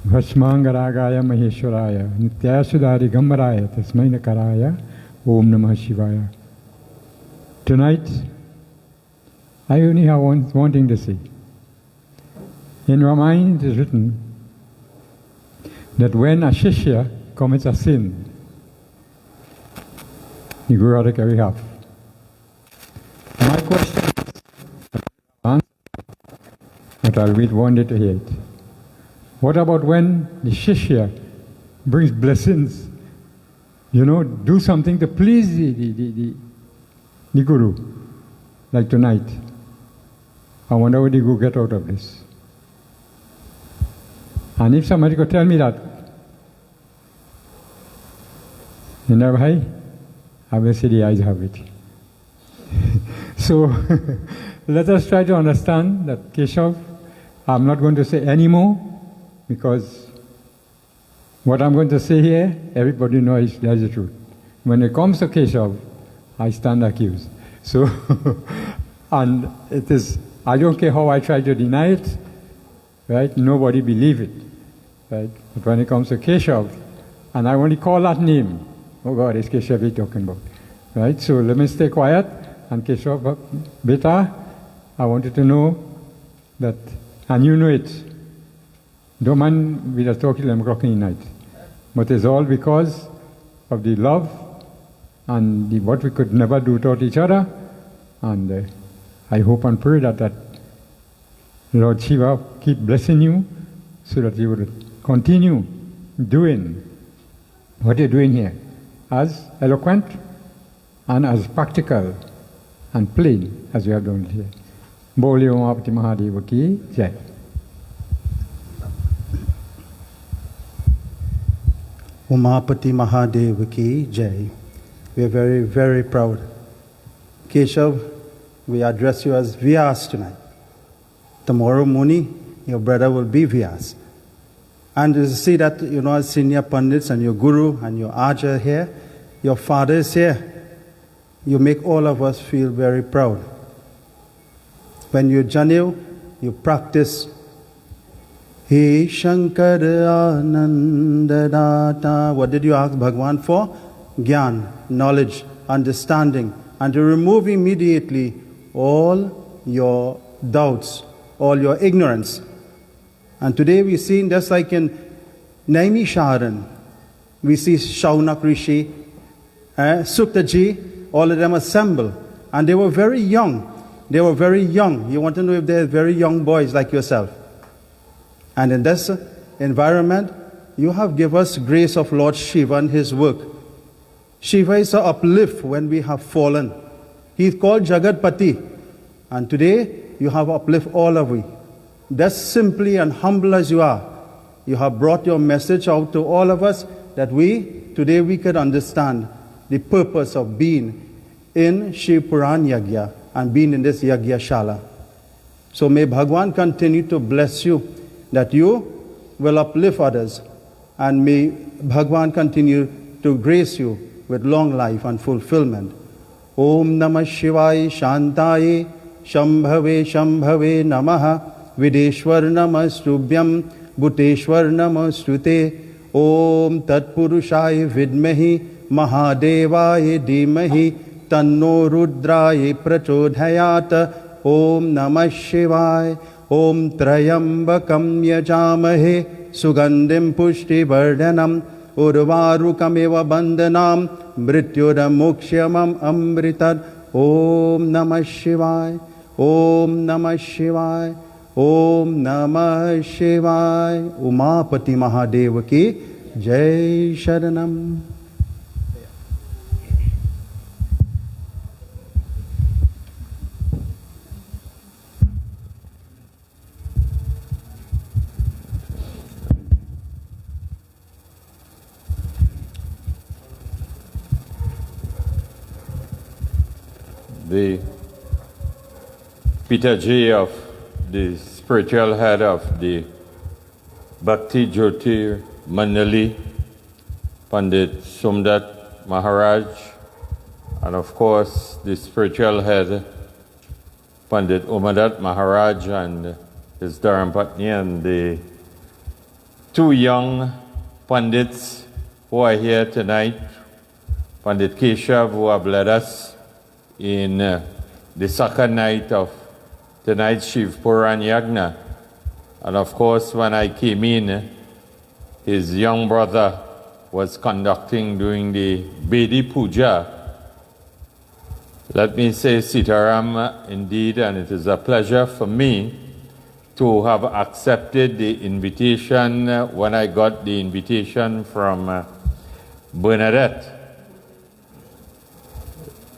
Vasmangaragaya Maheshwaraya Nityasudari Gambaraya Tasmai Nakaraya Om Namah Shivaya. Tonight, I only have one thing to say. In Ramayana it is written that when a Shishya commits a sin, the Guru had to carry half. My question is, but I'll read 1 to 8. What about when the Shishya brings blessings? Do something to please the Guru, like tonight. I wonder what the Guru get out of this. And if somebody could tell me that, in their eye, I will say the eyes have it. So, let us try to understand that Keshav, I'm not going to say any more, because what I'm going to say here, everybody knows that's the truth. When it comes to Keshav, I stand accused. So, and it is, I don't care how I try to deny it, right? Nobody believe it, right? But when it comes to Keshav, and I only call that name, oh God, it's Keshav we're talking about, right? So let me stay quiet, and Keshav, beta, I want you to know that, and you know it. Don't mind we are talking 11 o'clock in the night. But it's all because of the love and what we could never do toward each other. And I hope and pray that Lord Shiva keep blessing you so that you will continue doing what you're doing here as eloquent and as practical and plain as you have done here. Boli Om Bhakti Mahadeva ki Jai. Umapati Mahadev ki Jai. We are very, very proud. Keshav, we address you as Vyas tonight. Tomorrow, Muni, your brother will be Vyas. And you see that, as senior pundits and your guru and your Aja here, your father is here. You make all of us feel very proud. When you Janil, you practice He Shankar Anandadata. What did you ask Bhagwan for? Gyan, knowledge, understanding, and to remove immediately all your doubts, all your ignorance. And today we've seen, just like in Naimi Sharan, we see Shaunak Rishi, Suktaji, all of them assemble. And they were very young. They were very young. You want to know if they're very young boys like yourself. And in this environment, you have given us grace of Lord Shiva and his work. Shiva is an uplift when we have fallen. He is called Jagatpati. And today, you have uplift all of we. That's simply and humble as you are. You have brought your message out to all of us that today we could understand the purpose of being in Shiv Puran Yagya and being in this Yagya Shala. So may Bhagwan continue to bless you, that you will uplift others, and may Bhagwan continue to grace you with long life and fulfillment. Om Namah Shivaya Shantaye Shambhave Shambhave Namaha Videshwar Namastubhyam Bhuteshwar Namastute Om Tat Purushaya Vidmahi Mahadevaya Dhimahi Tanno Rudraya Prachodhayata Om Namah Shivaya Om Trayambakam Yajamahe Sugandhim Pushti Vardhanam Urvarukamiva Bandhanam Mrityuramukshямam Amritad. Om Namah Shivaya. Om Namah Shivaya. Om Namah Shivaya. Umapati Mahadeva ki Jai Sharanam. The Pitaji of the spiritual head of the Bhakti Jyoti Mandali, Pandit Sumdat Maharaj, and of course the spiritual head, Pandit Umadat Maharaj and his Dharamapatni, and the two young Pandits who are here tonight, Pandit Keshav, who have led us in the second night of tonight's Shiv Puran Yagna. And of course, when I came in, his young brother was conducting, doing the Bedi Puja Let me say Sitaram indeed, and it is a pleasure for me to have accepted the invitation when I got the invitation from Bernadette,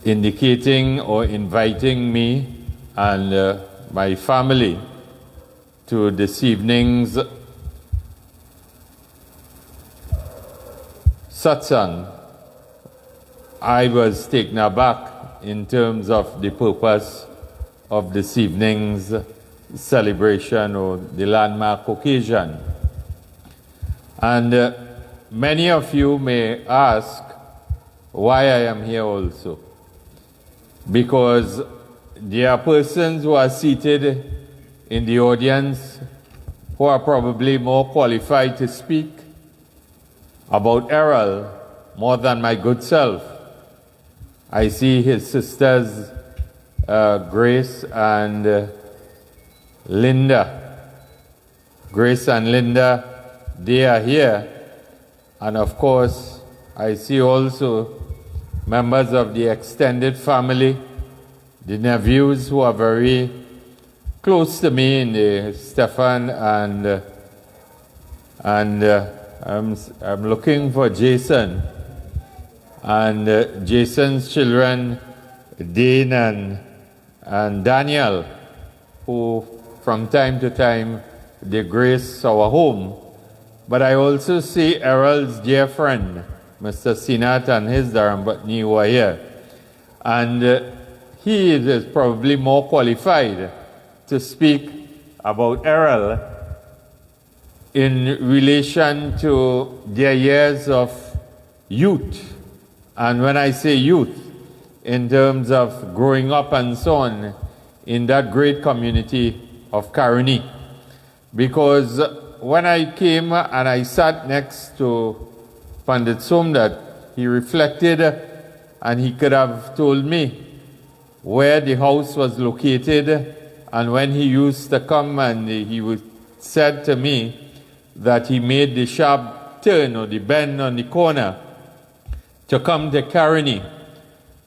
indicating or inviting me and my family to this evening's satsang. I was taken aback in terms of the purpose of this evening's celebration or the landmark occasion. And many of you may ask why I am here also. Because there are persons who are seated in the audience who are probably more qualified to speak about Errol more than my good self. I see his sisters, Grace and Linda. Grace and Linda, they are here. And of course, I see also members of the extended family, the nephews who are very close to me, in the Stefan and I'm looking for Jason. And Jason's children, Dane and Daniel, who from time to time they grace our home. But I also see Errol's dear friend, Mr. Sinat and his Dharmapatni who are here. And he is probably more qualified to speak about Errol in relation to their years of youth. And when I say youth, in terms of growing up and so on, in that great community of Karani. Because when I came and I sat next to Pandit Somdat, he reflected and he could have told me where the house was located, and when he used to come and he said to me that he made the sharp turn or the bend on the corner to come to Karani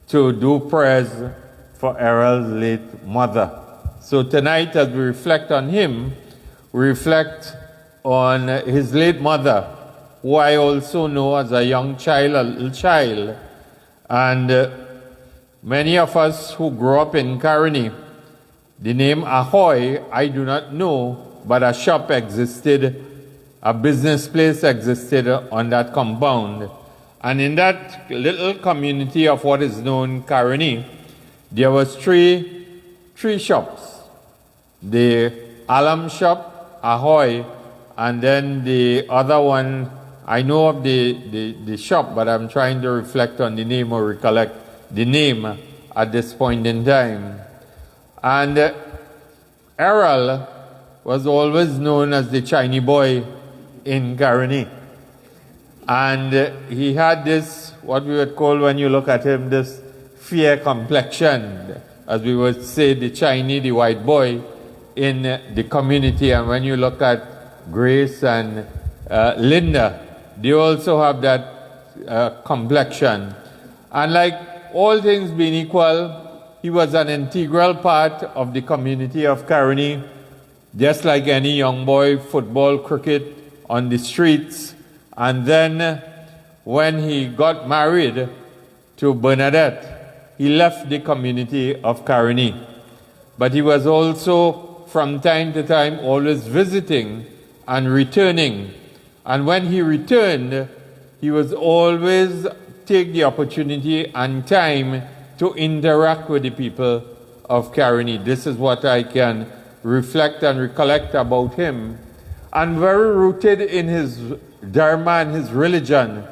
to do prayers for Errol's late mother. So tonight, as we reflect on him, we reflect on his late mother, who I also know as a young child, a little child. And many of us who grew up in Karani, the name Ahoy, I do not know, but a shop existed, a business place existed on that compound. And in that little community of what is known Karani, there was three shops. The Alam shop, Ahoy, and then the other one, I know of the shop, but I'm trying to reflect on the name or recollect the name at this point in time. And Errol was always known as the Chinese boy in Karani. And he had this, what we would call when you look at him, this fair complexion, as we would say, the Chinese, the white boy in the community. And when you look at Grace and Linda, they also have that complexion. And like all things being equal, he was an integral part of the community of Karani, just like any young boy, football, cricket on the streets. And then when he got married to Bernadette, he left the community of Karani. But he was also, from time to time, always visiting and returning. And when he returned, he was always take the opportunity and time to interact with the people of Karani. This is what I can reflect and recollect about him. And very rooted in his Dharma and his religion,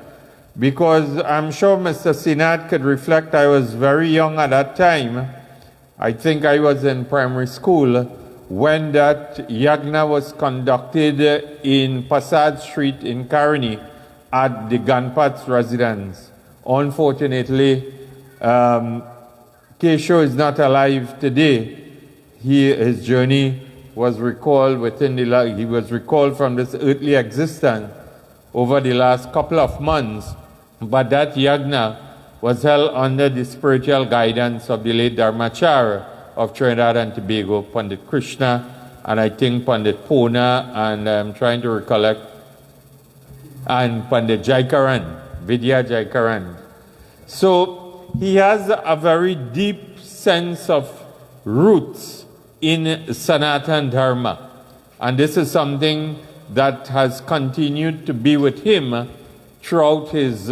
because I'm sure Mr. Sinat could reflect, I was very young at that time. I think I was in primary school when that yagna was conducted in Passad Street in Karani at the Ganpat's residence. Unfortunately, Kesho is not alive today. His journey was recalled he was recalled from this earthly existence over the last couple of months. But that yagna was held under the spiritual guidance of the late Dharmacharya of Trinidad and Tobago, Pandit Krishna, and I think Pandit Pona, and I'm trying to recollect, and Pandit Jaikaran, Vidya Jaikaran. So he has a very deep sense of roots in Sanatan Dharma, and this is something that has continued to be with him throughout his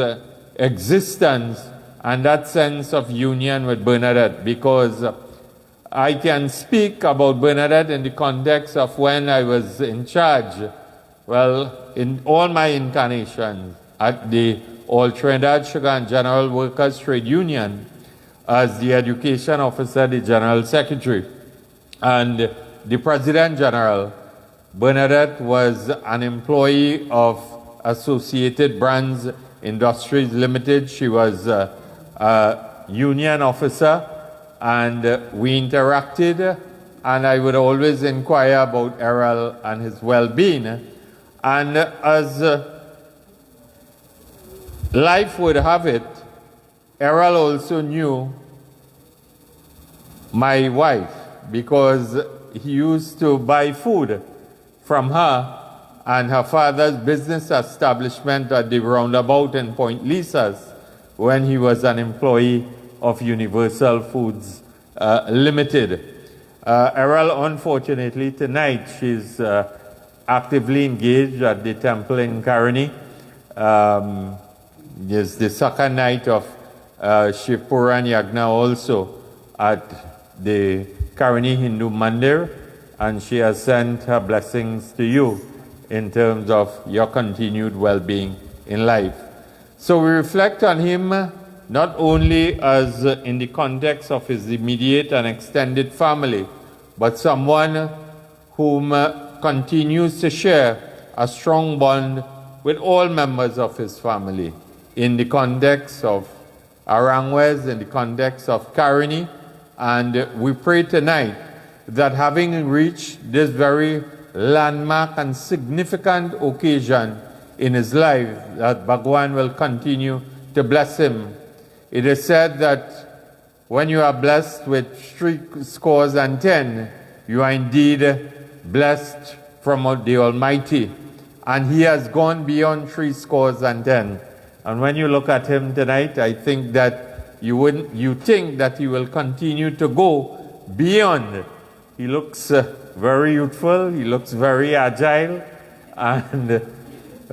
existence, and that sense of union with Bernadette, because I can speak about Bernadette in the context of when I was in charge, well, in all my incarnations at the All Trinidad Sugar and General Workers Trade Union as the education officer, the general secretary, and the president general. Bernadette was an employee of Associated Brands Industries Limited. She was a union officer, and we interacted, and I would always inquire about Errol and his well-being. And as life would have it, Errol also knew my wife, because he used to buy food from her and her father's business establishment at the roundabout in Point Lisas when he was an employee of Universal Foods Limited. Errol, unfortunately, tonight she's actively engaged at the temple in Karani. It's the second night of Shiv Puran Yagna also at the Karani Hindu Mandir, and she has sent her blessings to you in terms of your continued well-being in life. So we reflect on him not only as in the context of his immediate and extended family, but someone whom continues to share a strong bond with all members of his family in the context of Arangwes, in the context of Karani. And we pray tonight that having reached this very landmark and significant occasion in his life, that Bhagwan will continue to bless him. It is said that when you are blessed with 70, you are indeed blessed from the Almighty. And he has gone beyond 70. And when you look at him tonight, I think that you think that he will continue to go beyond. He looks very youthful, he looks very agile, and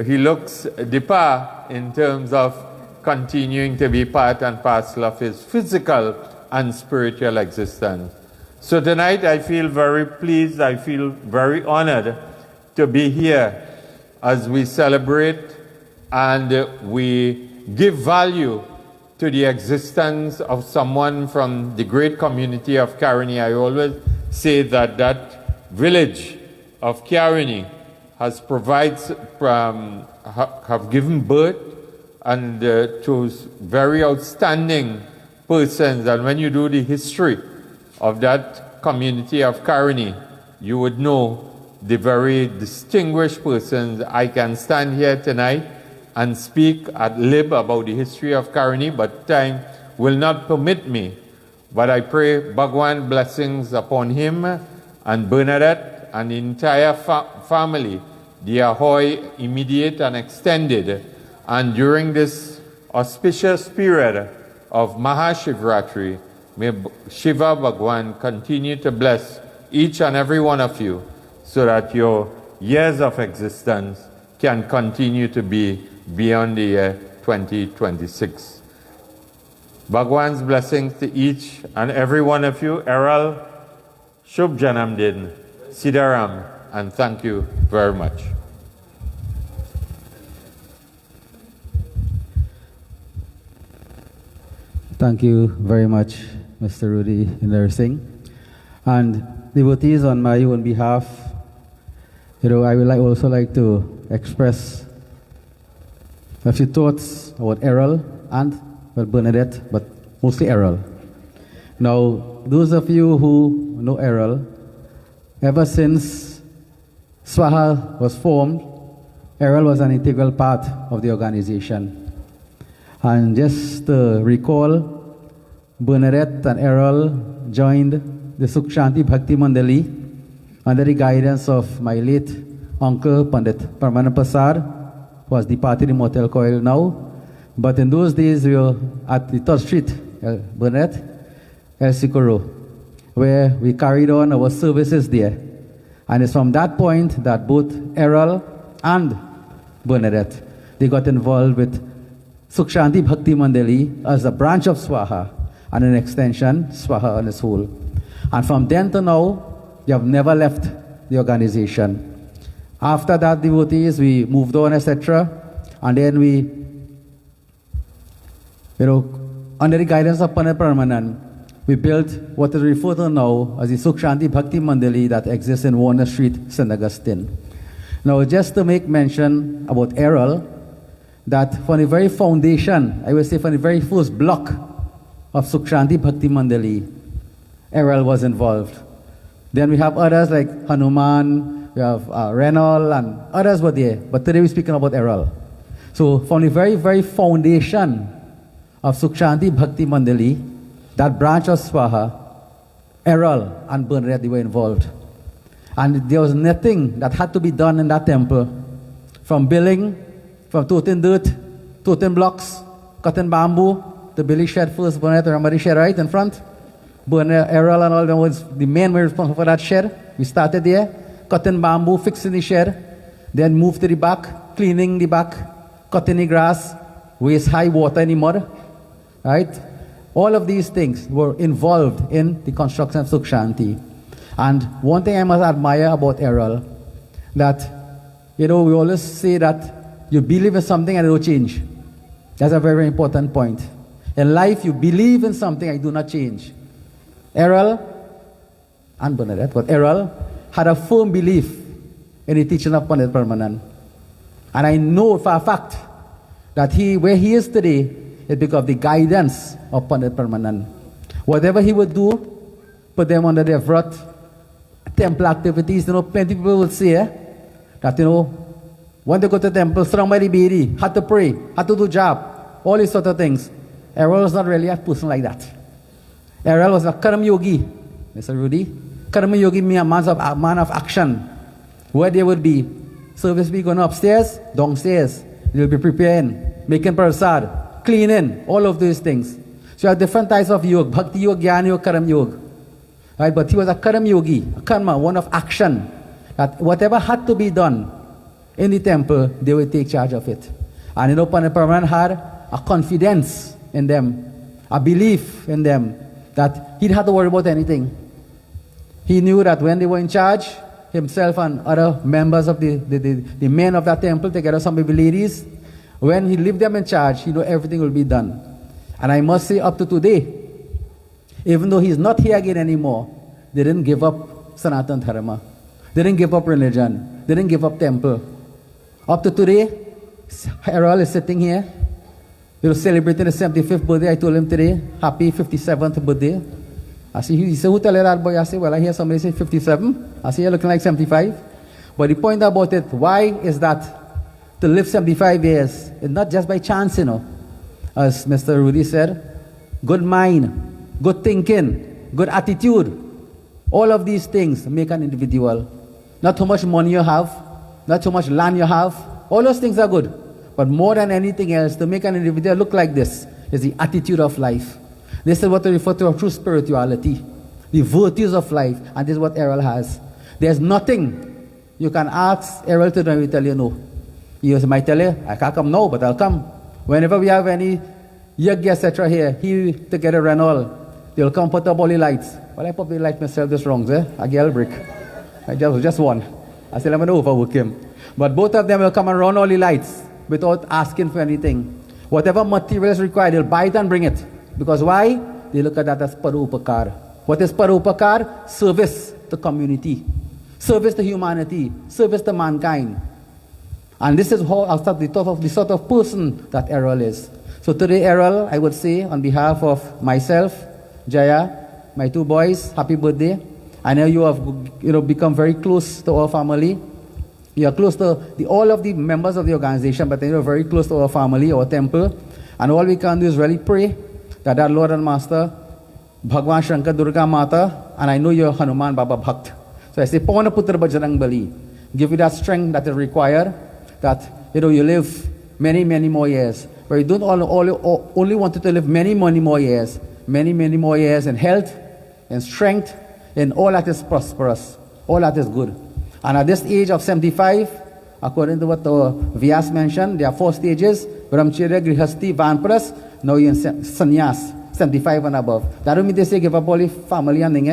he looks depart in terms of continuing to be part and parcel of his physical and spiritual existence. So tonight I feel very pleased, I feel very honored to be here as we celebrate and we give value to the existence of someone from the great community of Karani. I always say that that village of Karani has have given birth and to very outstanding persons. And when you do the history of that community of Karani, you would know the very distinguished persons. I can stand here tonight and speak ad lib about the history of Karani, but time will not permit me. But I pray Bhagwan blessings upon him and Bernadette and the entire family, the Ahoy immediate and extended. And during this auspicious period of Mahashivratri, may Shiva Bhagwan continue to bless each and every one of you so that your years of existence can continue to be beyond the year 2026. Bhagwan's blessings to each and every one of you. Errol, Shubh Janam Din, Siddharam, and thank you very much. Thank you very much, Mr. Rudy Inder Singh. And devotees, on my own behalf, I would also like to express a few thoughts about Errol and Bernadette, but mostly Errol. Now, those of you who know Errol, ever since SWAHA was formed, Errol was an integral part of the organization. And just to recall, Bernadette and Errol joined the Shivratri Bhakti Mandali under the guidance of my late uncle, Pandit Parmanand Prasad, who has departed in mortal coil now. But in those days, we were at the 3rd Street, Bernadette, El Sicuro, where we carried on our services there. And it's from that point that both Errol and Bernadette, they got involved with Shivratri Bhakti Mandali as a branch of SWAHA and an extension, SWAHA on its whole. And from then to now, they have never left the organization. After that, devotees, we moved on, etc. And then we, under the guidance of Pandit Parmanand, we built what is referred to now as the Shivratri Bhakti Mandali that exists in Warner Street, St. Augustine. Now, just to make mention about Errol, that from the very foundation, I would say from the very first block of Shivratri Bhakti Mandali, Errol was involved. Then we have others like Hanuman, we have Renal, and others were there. But today we're speaking about Errol. So from the very, very foundation of Shivratri Bhakti Mandali, that branch of SWAHA, Errol and Bernadette, they were involved. And there was nothing that had to be done in that temple, from building, from toting dirt, toting blocks, cutting bamboo, the building shed first, Bernadette, remember the shed right in front? Errol and all them was the men were responsible for that shed. We started there, cutting bamboo, fixing the shed, then moved to the back, cleaning the back, cutting the grass, waist high water in the mud, right? All of these things were involved in the construction of Shivratri. And one thing I must admire about Errol, that, we always say that you believe in something and it will change. That's a very, very important point. In life, you believe in something and it do not change. Errol and Bernadette, but Errol had a firm belief in the teaching of Pandit Parmanand. And I know for a fact that where he is today is because of the guidance of Pandit Parmanand. Whatever he would do, put them under their vrat, temple activities. Plenty of people will say that, when they go to the temple, strong by the bedi, had to pray, had to do job, all these sort of things. Errol was not really a person like that. Errol was a Karma Yogi, Mr. Rudy. Karma Yogi means a man of action. Where they would be, service be going upstairs, downstairs. They'll be preparing, making prasad, cleaning, all of these things. So you have different types of yoga, Bhakti Yoga, Jnana Yoga, Karma Yoga. Right? But he was a Karma Yogi, a karma, one of action. That whatever had to be done in the temple, they would take charge of it. And Pandit Parmanand had a confidence in them, a belief in them, that he didn't have to worry about anything. He knew that when they were in charge, himself and other members of the men of that temple, together with some of the ladies, when he left them in charge, he knew everything will be done. And I must say, up to today, even though he's not here again anymore, they didn't give up Sanatan Dharma. They didn't give up religion. They didn't give up temple. Up to today, Errol is sitting here. He was celebrating his 75th birthday. I told him today, happy 57th birthday. He said, who tell you that, boy? I said, well, I hear somebody say 57. I said, you're looking like 75. But the point about it, why is that to live 75 years, it's not just by chance, As Mr. Rudy said, good mind, good thinking, good attitude. All of these things make an individual. Not how much money you have, not how much land you have. All those things are good. But more than anything else, to make an individual look like this is the attitude of life. This is what we refer to as true spirituality, the virtues of life, and this is what Errol has. There's nothing you can ask Errol to do and he will tell you no. He might tell you, I can't come now, but I'll come. Whenever we have any yajna, etc. here, he together run all. They'll come put up all the lights. Well, I put the light myself just wrong, I get a brick. I just one. I said, I'm going to overwork him. But both of them will come and run all the lights without asking for anything. Whatever material is required, they'll buy it and bring it. Because why? They look at that as parupakar. What is parupakar? Service to community. Service to humanity. Service to mankind. And this is how the sort of person that Errol is. So today, Errol, I would say, on behalf of myself, Jaya, my two boys, happy birthday. I know you have become very close to our family. You are close to all of the members of the organization, but you're very close to our family, our temple. And all we can do is really pray that our Lord and Master, Bhagwan Shankar Durga Mata, and I know you're Hanuman Baba Bhakt. So I say, Pavana Putra Bajrang Bali, give you that strength that is required, that you live many, many more years. But you don't only want to live many more years, many more years in health, in strength, in all that is prosperous, all that is good. And at this age of 75, according to what Vyas mentioned, there are 4 stages: Brahmacharya, Grihasti, Vanpras, now you're in Sannyas, 75 and above. That don't mean they say give up all the family and thing,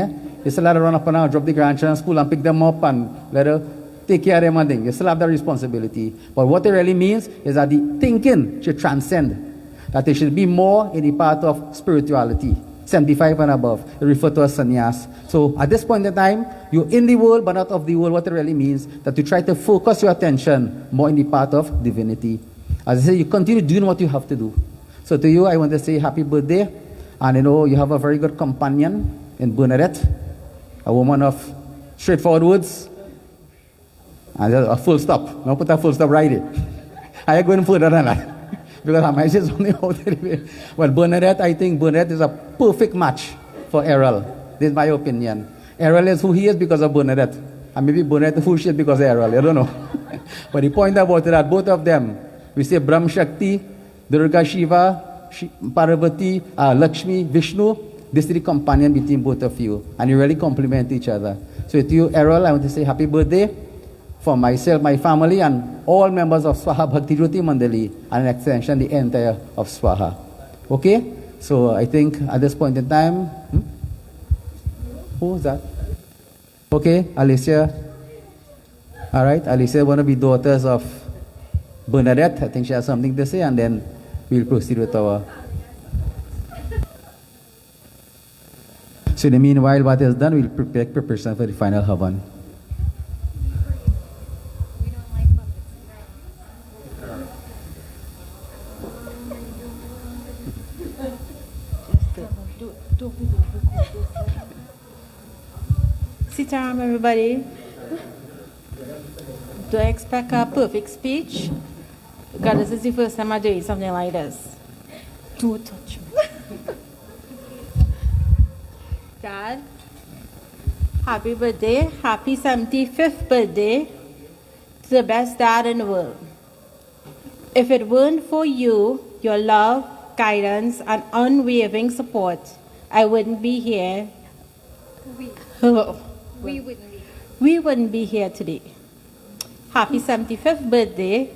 You still have to run up and down, drop the grandchildren in school and pick them up and let her take care of them and thing. You still have that responsibility. But what it really means is that the thinking should transcend. That there should be more in the part of spirituality. 75 and above, referred to as sannyas. So at this point in time, you're in the world but not of the world. What it really means that you try to focus your attention more in the part of divinity. As I say, you continue doing what you have to do. So to you, I want to say happy birthday. And you have a very good companion in Bernadette, a woman of straightforward words. And a full stop. Don't put a full stop right here. I am going further than that. Because I might just only out anyway. Well, Bernadette, I think Bernadette is a perfect match for Errol. This is my opinion. Errol is who he is because of Bernadette. And maybe Bernadette is who she is because of Errol. I don't know. But the point about it that both of them, we say Brahm Shakti, Durga Shiva, Parvati, Lakshmi, Vishnu. This is the companion between both of you. And you really complement each other. So to you, Errol, I want to say happy birthday. For myself, my family, and all members of SWAHA Bhakti Jyoti Mandali, and an extension, the entire of SWAHA. Okay? So I think at this point in time, who is that? Okay, Alicia. All right, Alicia, one of the daughters of Bernadette. I think she has something to say, and then we'll proceed with our. So in the meanwhile, what is done, we'll prepare preparation for the final Havan. Sitaram, everybody. Do I expect a perfect speech? God, this is the first time I'm doing something like this. Don't touch me. Dad, happy birthday. Happy 75th birthday to the best dad in the world. If it weren't for you, your love, guidance, and unwavering support, I wouldn't be here. We wouldn't be here today. Happy 75th birthday,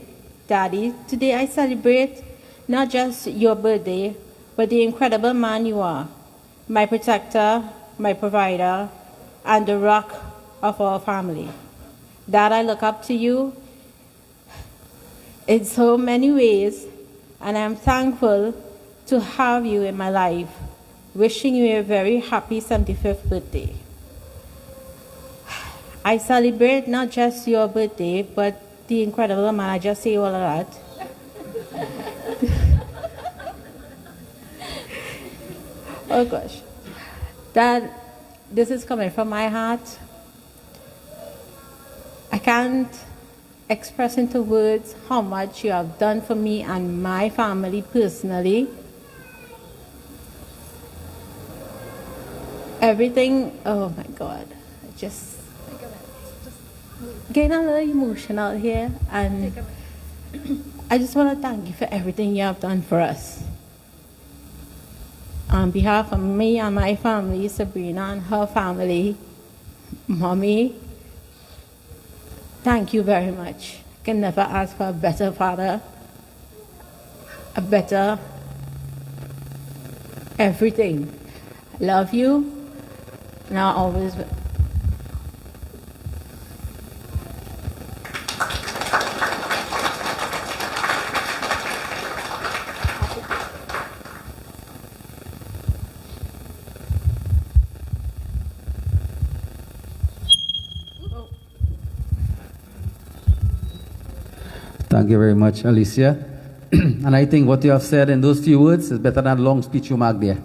Daddy. Today I celebrate not just your birthday, but the incredible man you are. My protector, my provider, and the rock of our family. Dad, I look up to you in so many ways, and I'm thankful to have you in my life. Wishing you a very happy 75th birthday. I celebrate not just your birthday, but the incredible man. I just say all of that. Oh gosh. Dad, this is coming from my heart. I can't express into words how much you have done for me and my family personally. Everything, oh my God, just getting a little emotional here, and I just want to thank you for everything you have done for us. On behalf of me and my family, Sabrina and her family, Mommy, thank you very much. I can never ask for a better father, a better everything. I love you, and I always will. Thank you very much, Alicia. And I think what you have said in those few words is better than a long speech you mark there.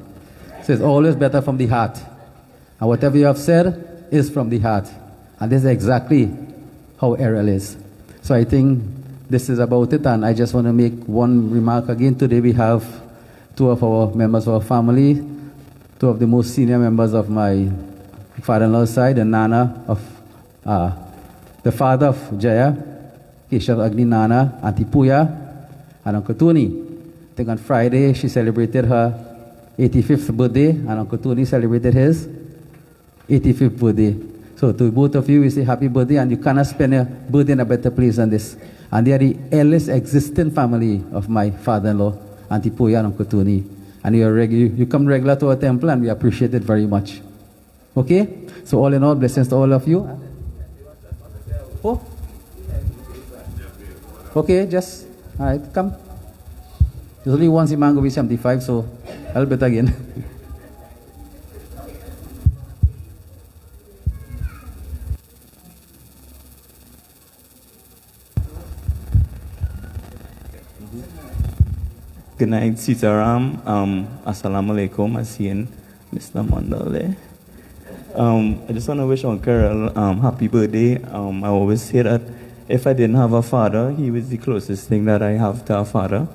So it's always better from the heart. And whatever you have said is from the heart. And this is exactly how Errol is. So I think this is about it. And I just want to make one remark again. Today we have two of our members of our family, two of the most senior members of my father-in-law's side, and Nana of the father of Jaya, Keshav Agni Nana, Auntie Puya, and Uncle Tony. I think on Friday she celebrated her 85th birthday, and Uncle Tony celebrated his 85th birthday. So to both of you, we say happy birthday, and you cannot spend a birthday in a better place than this. And they are the eldest existing family of my father-in-law, Auntie Puya and Uncle Tony. And you come regular to our temple, and we appreciate it very much. Okay? So all in all, blessings to all of you. Oh? Okay, just, all right, come. There's only one Imam will be 75, so I'll bet again. Good night, Sitaram. Assalamu alaikum, Asian Mr. Mandali. I just want to wish Uncle happy birthday. I always say that if I didn't have a father, he was the closest thing that I have to a father.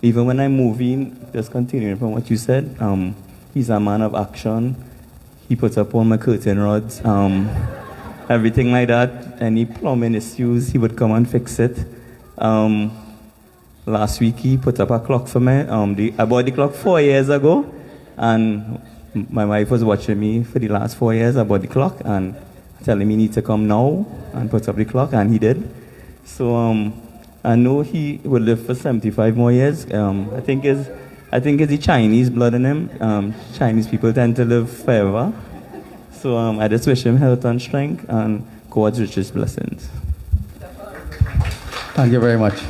Even when I'm moving, just continuing from what you said, he's a man of action. He puts up all my curtain rods, everything like that. Any plumbing issues, he would come and fix it. Last week, he put up a clock for me. I bought the clock 4 years ago, and my wife was watching me for the last 4 years. I bought the clock and telling me he need to come now and put up the clock, and he did. So I know he will live for 75 more years. I think it's the Chinese blood in him. Chinese people tend to live forever. So I just wish him health and strength and God's richest blessings. Thank you very much.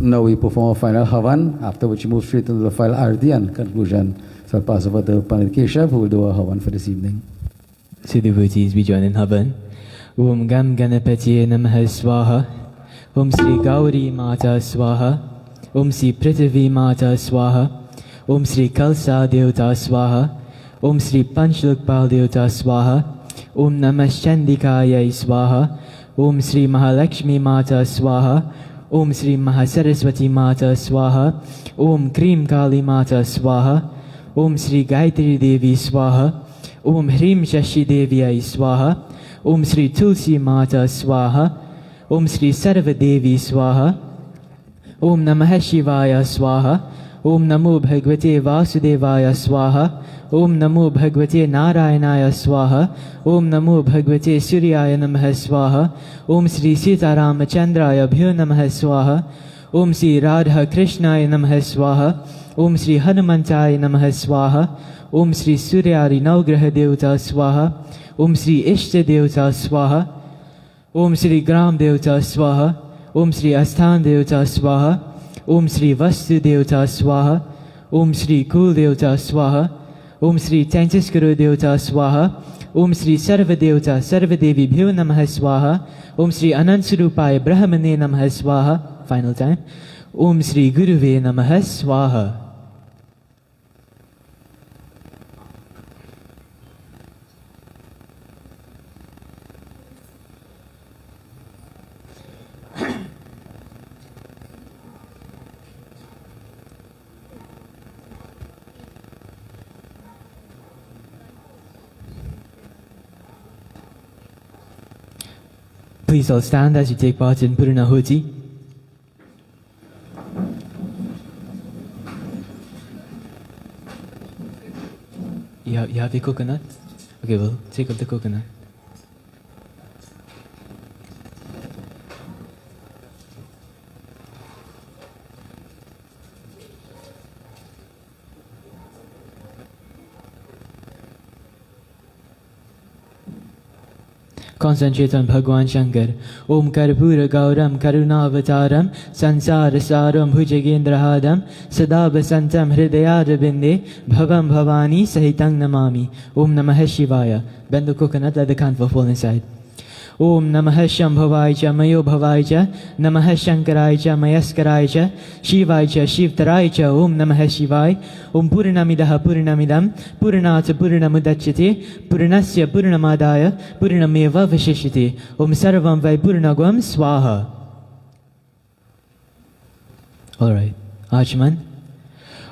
Now we perform our final Havan, after which we move straight into the final Arti and conclusion. So I'll pass over to Pandit Keshav, who will do our Havan for this evening. So devotees, we join in Havan. Om Gam Ganapati Namaha Swaha. Om Sri Gauri Mata Swaha. Om Sri Prithvi Mata Swaha. Om Sri Kalsa Devta Swaha. Om Sri Panchlukpal Devta Swaha. Om Namah Chandikaya Swaha. Om Sri Mahalakshmi Mata Swaha. Om Sri Mahasaraswati Mata Swaha. Om Krim Kali Mata Swaha. Om Sri Gayatri Devi Swaha. Om Hrim Shashi Devyai Swaha. Om Sri Tulsi Mata Swaha. Om Sri Sarva Devi Swaha. Om Namah Shivaya Swaha. Om Namo Bhagavate Vasudevaya Swaha. Om Namo Bhagavate Narayanaya Swaha. Om Namo Bhagavate Suryaya Namaha Swaha. Om Sri Sita Ramachandraya Bhyo Namaha Swaha. Om Sri Radha Krishnaya Namaha Swaha. Om Sri Hanumantaya Namaha Swaha. Om Sri Suryari Navgraha Devta Swaha. Om Sri Ishta Devta Swaha. Om Sri Gram Devta Swaha. Om Sri Asthan Devta Swaha. Om Sri Vastu Devta Swaha. Om Sri Kul Devta Swaha. Om Sri Tenchaskuru Devta Swaha. Om Sri Sarva Devta Sarva Devi Bhyo Namaha Swaha. Om Sri Anansurupaya Brahmane Namaha Swaha. Final time. Om Sri Guruve Namaha Swaha. Please all stand as you take part in Purnahuti. You have the coconut? Okay, well, take up the coconut. Concentrate on Bhagwan Shankar. Om Karpura Gauram Karunavataram Sansara Saram Bhujagendrahadam Sada Basantam Hridayada Binde Bhavam Bhavani Sahitang Namami. Om Namah Shivaya. Bend the coconut, let the canva fall inside. Om Namah Shambhavaya Cha Mayobhavaya Cha Namah Shankaraya Cha Mayaskaraya Cha Shivaya Cha Shivtaraya Cha Om Namah Shivaya Om Purnamidah Purnamidam Purnata Purnamudachyate Purnasya Purnamadaya Purnameva Vashishite Om Sarvam Vai Purnagam Swaha. Alright, Achman.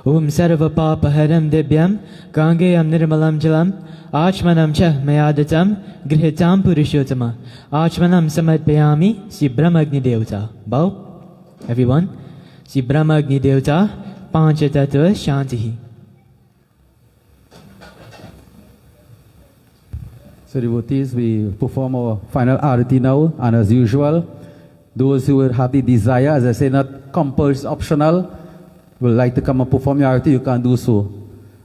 Om Sarva Papa Haram Debyam Gangayam Nirmalam Jalam Achmanam Cha Mayadatam Grihitam Purushottama Achmanam Samadpayami Si Brahmagni Devta. Bow, everyone. Si Brahmagni Devta Panchatattva Shantihi. So devotees, we perform our final arati now, and as usual, those who will have the desire, as I say, not compulsory, optional, would like to come and perform your arati, you can do so.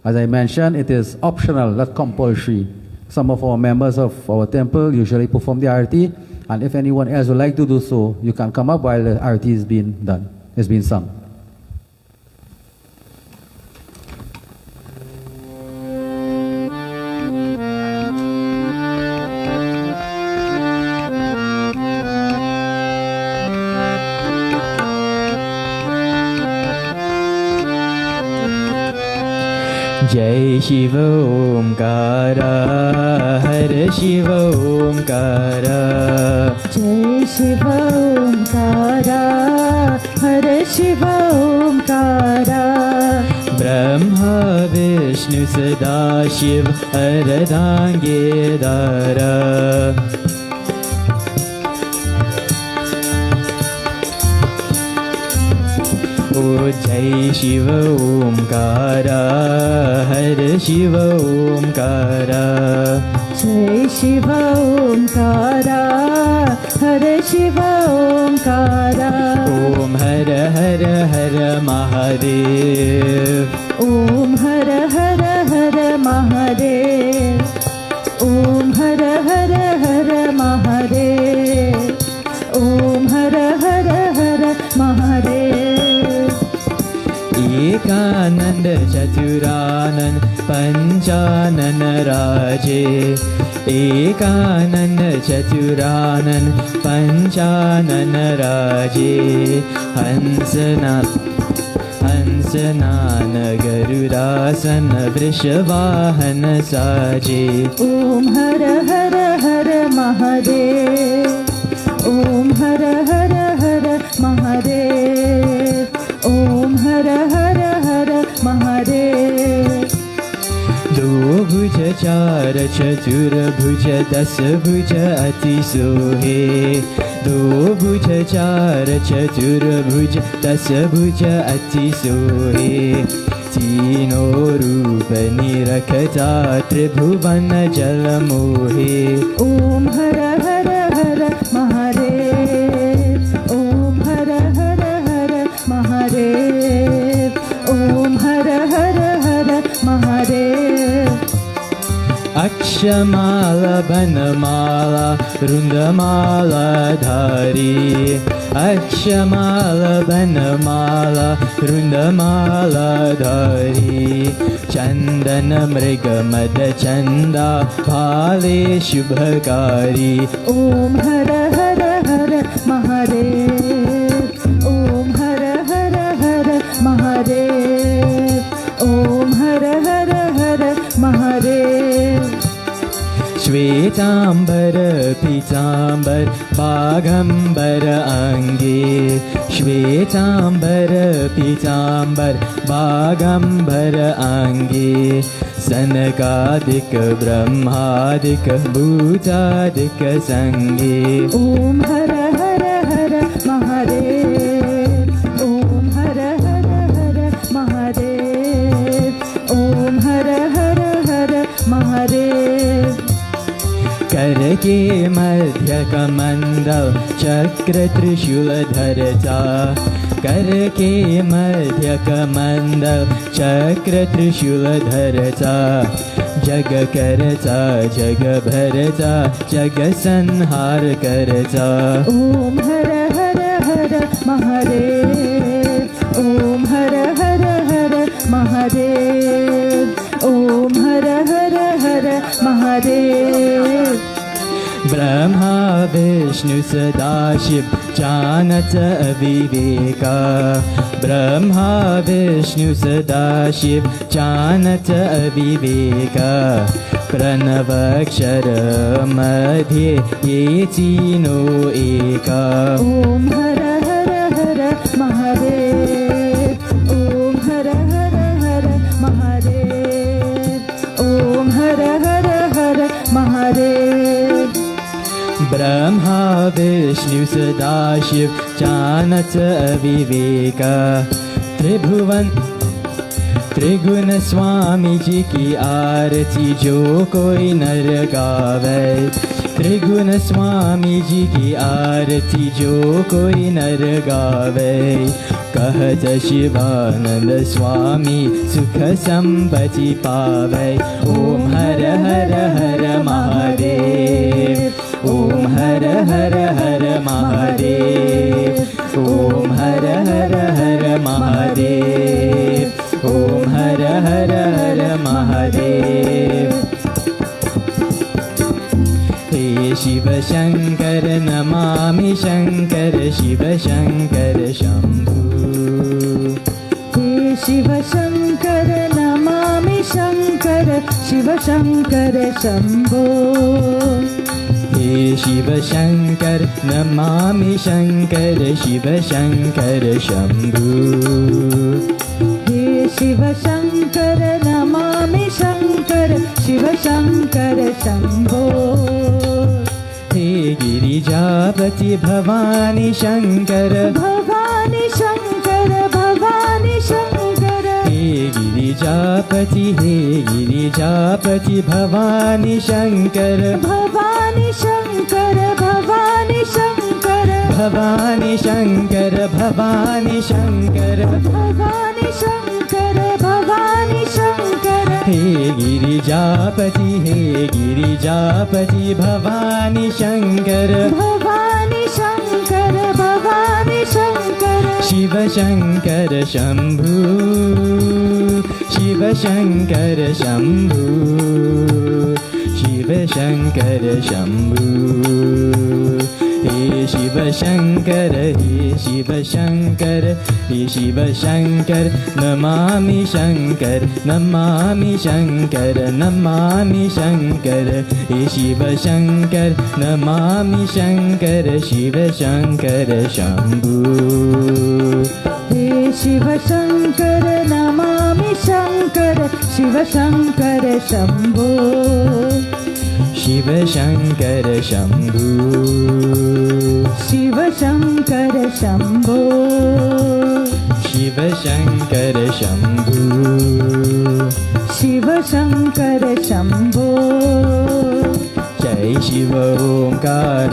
As I mentioned, it is optional, not compulsory. Some of our members of our temple usually perform the arati, and if anyone else would like to do so, you can come up while the arati is being done, is being sung. Jai Shiva Omkara Hare Shiva Omkara Jai Shiva Omkara Hare Shiva Omkara Brahma Vishnu Sadashiv Ardhangedara O Jai Shiva Omkara Hare Shiva Omkara Jai Shiva Omkara Hare Shiva Omkara Om Hara Hara Hara Mahadev Om Hara Hara Hara Mahadev Om Hara Hara Hara Mahadev Om Hara Hara Hara Mahadev Ekanand Chaturanand Panchanan Raje Ekanand Chaturanand Panchanan Raje Hansana Hansana Garudasana Vrishavahana Saje Om Hara Hara Hara Mahadev Om Hara Hara Hara Mahadev Om Hara Hara Hara Mahadev Do bhuja chara chatura bhuja dasa bhuja ati sohe Do bhuja chara chatura bhuja dasa bhuja ati sohe Tino rupa nirakata tribhuvana jalamohe Om Hara Hara Hara Mahadev Om Hara Hara Hara Mahadev Om Hara Hara Hara Mahadev Akshamala Banamala Rundamala Dhari Akshamala Banamala Rundamala Dhari Chandana Mrigamada Chanda Bhale Shubhakari Om Hara Hara Hara Mahadev Om Hara Hara Hara Mahadev Om Hara Hara Hara Mahadev Shvetambara Pitambar Bhagambara Ange Shvetambara Pitambar Bhagambara Ange Sanakadika Brahmadika Bhutadika Sange Om Hara Hara Hara Mahadev Om Hara Hara Hara Mahadev Om Hara Hara Hara Mahadev Karake Madhya Kamandal Chakra Trishula Dharata Karake Madhya Kamandal Chakra Trishula Dharata Jaga Karata Jaga Bharata Jaga Sanhar Karata Om Hara Hara Hara Mahadev Om Hara Hara Hara Mahadev Om Hara Hara Hara Mahadev Brahma Vishnu Sadashiv जानत अविवेका ब्रह्मा विष्णु सदाशिव जानत अविवेका प्रणवक्षर मध्ये ये तीनो एका ओम हर हर हर महादेव ओम हर हर हर महादेव ओम हर हर हर महादेव ब्रह्मा विष्णु सदाशिव जानत अविवेका त्रिगुण स्वामी जी की आरती जो कोई नर गावे त्रिगुण स्वामी जी की आरती जो कोई नर गावे कहत शिवानंद स्वामी सुख संपत्ति पावे ओम हर हर हर महादेव ओम हर हर हर महादेव ओम हर हर हर महादेव ओम हर हर हर महादेव हे शिव शंकर नमामि शंकर शिव शंकर शंभु हे शिव शंकर नमामि शंकर शिव शंकर शंभो हे शिव शंकर नमामि शंकर शिव शंकर शंभु हे शिव शंकर नमामि शंकर शिव शंकर शंभो हे गिरिजापति भवानी शंकर भवानी शंकर भवानी शंकर हे गिरिजापति भवानी शंकर भवानी शंकर भवानी शंकर भवानी शंकर भवानी शंकर भवानी शंकर भवानी शंकर हे गिरिजापति भवानी शंकर भवानी शंकर भवानी शंकर शिव शंकर शंभु शिव शंकर शंभु शिव शंकर शंभु हे शिव शंकर हे शिव शंकर नमामि शंकर नमामि शंकर नमामि शंकर हे शिव शंकर नमामि शंकर शिव शंकर शंभु हे शिव शंकर नमामि शंकर शिव शंकर शंभो शिव शंकर शंभु शिव शंकर शंभो शिव शंकर शंभु शिव शंकर शंभो जय शिव ओंकार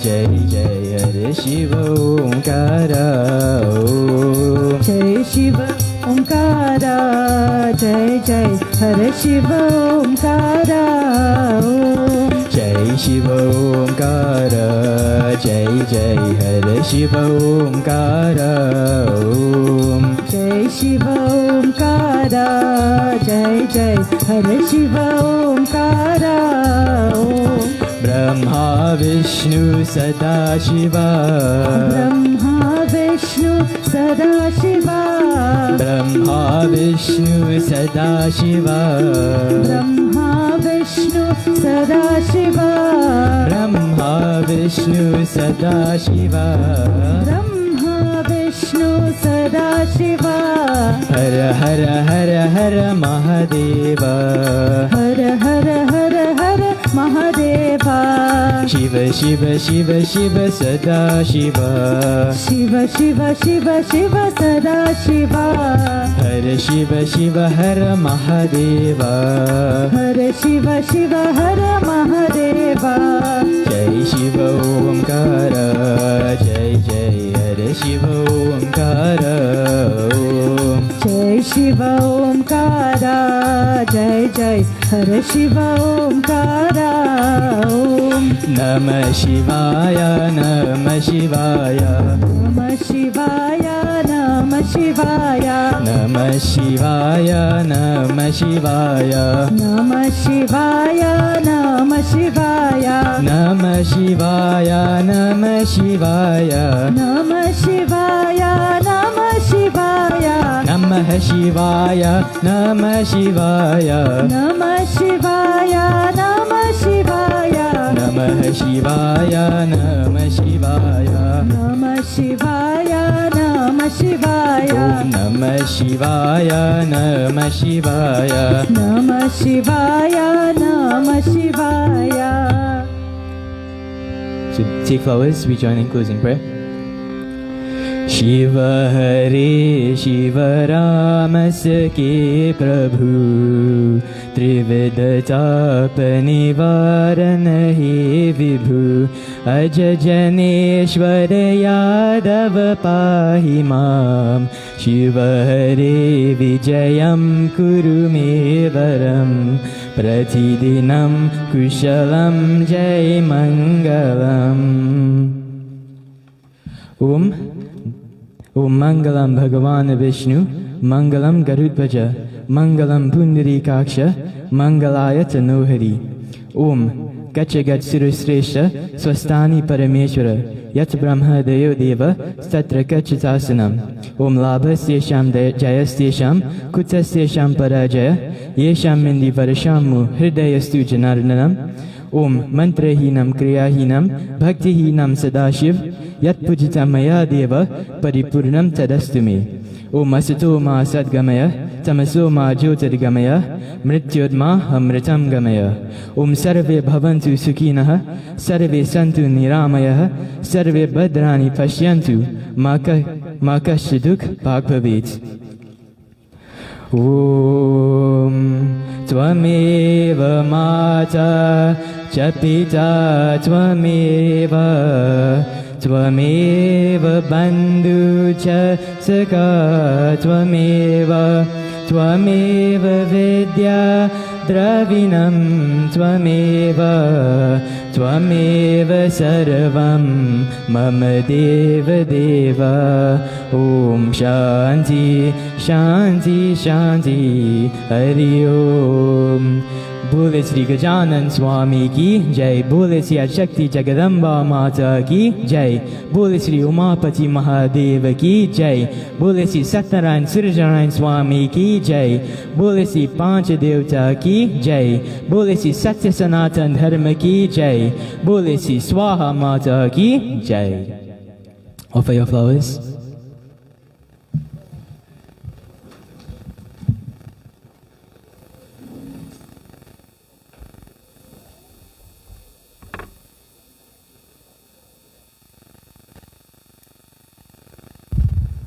जय जय हरे शिव ओंकार जय शिव ओंकार जय जय हरे शिव ओंकार जय शिव ओंकार जय जय हरे शिव ओंकार जय शिव ओंकार जय जय हरे शिव ओंकार ब्रह्मा विष्णु सदा शिवा ब्रह्मा विष्णु सदा शिवा ब्रह्मा विष्णु सदा शिवा ब्रह्मा विष्णु सदा शिवा ब्रह्मा विष्णु सदा शिवा ब्रह्मा विष्णु सदा शिवा हर हर हर हर महादेव हर हर हर हर महादेवा शिव शिव शिव शिव सदा शिवा शिव शिव शिव शिव सदा शिवा हर शिव शिव हर महादेवा हर शिव शिव हर महादेवा जय शिव ओंकार जय जय हरे शिव ओंकार जय शिव ओंकार जय जय हर शिव ओंकार नमः शिवाय नमः शिवाय नमः शिवाय नमः Shivaya, Namah Shivaya, Namah Shivaya, Namah Shivaya, Namah Shivaya, Namah Shivaya, Namah Shivaya, Namah Shivaya, Namah Shivaya, Namah Shivaya, Namah Shivaya, Namah Shivaya, Namah Shivaya, Namah Shivaya, Namah Shivaya, Namah Shivaya, Namah Shivaya, Om Namah Shivaya, Namah Shivaya. Namah Shivaya, Namah Shivaya. So take flowers, we join in closing prayer. Shiva Hare Shiva Rama Sake Prabhu Trivida Tapa Nivarana He Vibhu Aja Janeshwara Yadava Pahi Mam Shiva Hare Vijayam Kuru Me Varam Pratidinam Kushalam Jai Mangalam Om Mangalam Bhagavan Vishnu, Mangalam Garudvaja, Mangalam Pundarikaksha, Mangalaya Tanohari. Om Gachagat Surusresha, Swastani Parameshwara, Yat Brahma Deyo Deva, Statra Gachatasanam. Om Labhas Yesham Jayas Yesham, Kutas Yesham Parajaya, Yesham Mindi Varashamu, Hridayastu Janardanam. Om Mantrahinam Kriyahinam, Bhaktihinam Sadashiv, Yat Pujitam Maya Deva, Paripurnam Tadastume. Om Asato Ma Sadgamaya, Tamaso Ma Jyotirgamaya, Mrityodma Amritam Gamaya. Om Sarve Bhavantu Sukhinaha, Sarve Santu Niramayah, Sarve Badrani Pashyantu, Makashiduk Bhagpavet. Om Tvameva Mata Chapita Tvameva Tvameva Bandhu Cha Saka Tvameva Tvameva Vidya Dravinam Tvameva Tvameva Sarvam Mama Deva Deva Om Shanti Shanti Shanti Hari Om Bole Sri Gajanan Swami Ki Jai, Bole Sri Shakti Jagadamba Mata Ki Jai, Bole Sri Umapati Mahadeva Ki Jai, Bole Sri Satnarayan Surajarayan Swami Ki Jai, Bole Sri Panchadevta Ki Jai, Bole Sri Satya Sanatan Dharma Ki Jai, Bole Sri Swaha Mata Ki Jai. Offer your flowers.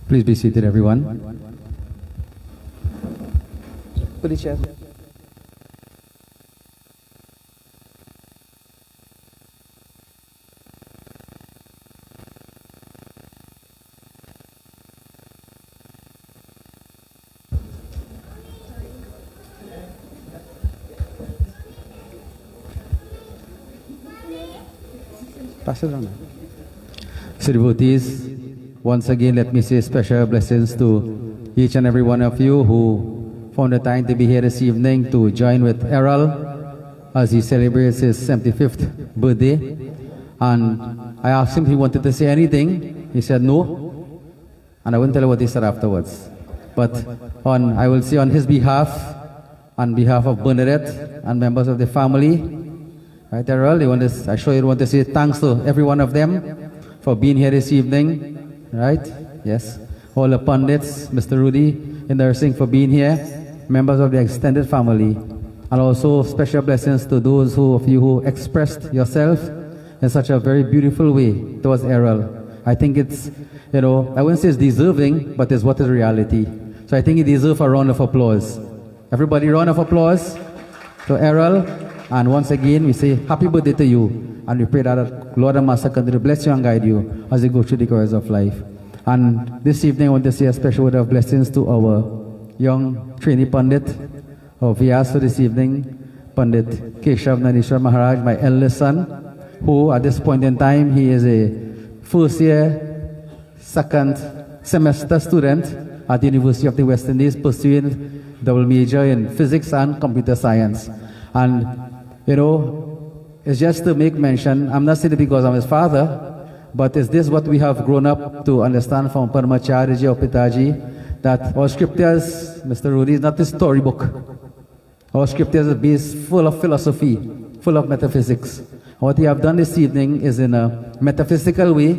Please be seated, everyone. Put it chair. Pass it around. So devotees, once again, let me say special blessings to each and every one of you who found the time to be here this evening to join with Errol as he celebrates his 75th birthday. And I asked him if he wanted to say anything. He said no. And I won't tell you what he said afterwards. But I will say on his behalf, on behalf of Bernadette and members of the family, right, Errol, I sure you want to say thanks to every one of them for being here this evening. Right? Yes. All the pundits, Mr. Rudy in nursing for being here, members of the extended family, and also special blessings to those of you who expressed yourself in such a very beautiful way towards Errol. I think it's, I wouldn't say it's deserving, but it's what is reality. So I think he deserves a round of applause. Everybody, round of applause to Errol. And once again, we say happy birthday to you. And we pray that Lord and Master continue to bless you and guide you as you go through the course of life. And this evening, I want to say a special word of blessings to our young trainee Pandit, our Vyas for this evening, Pandit Keshav Nanishwar Maharaj, my eldest son, who at this point in time, he is a first year, second semester student at the University of the West Indies, pursuing double major in physics and computer science. And, you know, it's just to make mention, I'm not saying it because I'm his father, but is this what we have grown up to understand from Paramacharya or Pitaji, that our scriptures, Mr. Rudy, is not a storybook. Our scriptures are based full of philosophy, full of metaphysics. What we have done this evening is in a metaphysical way,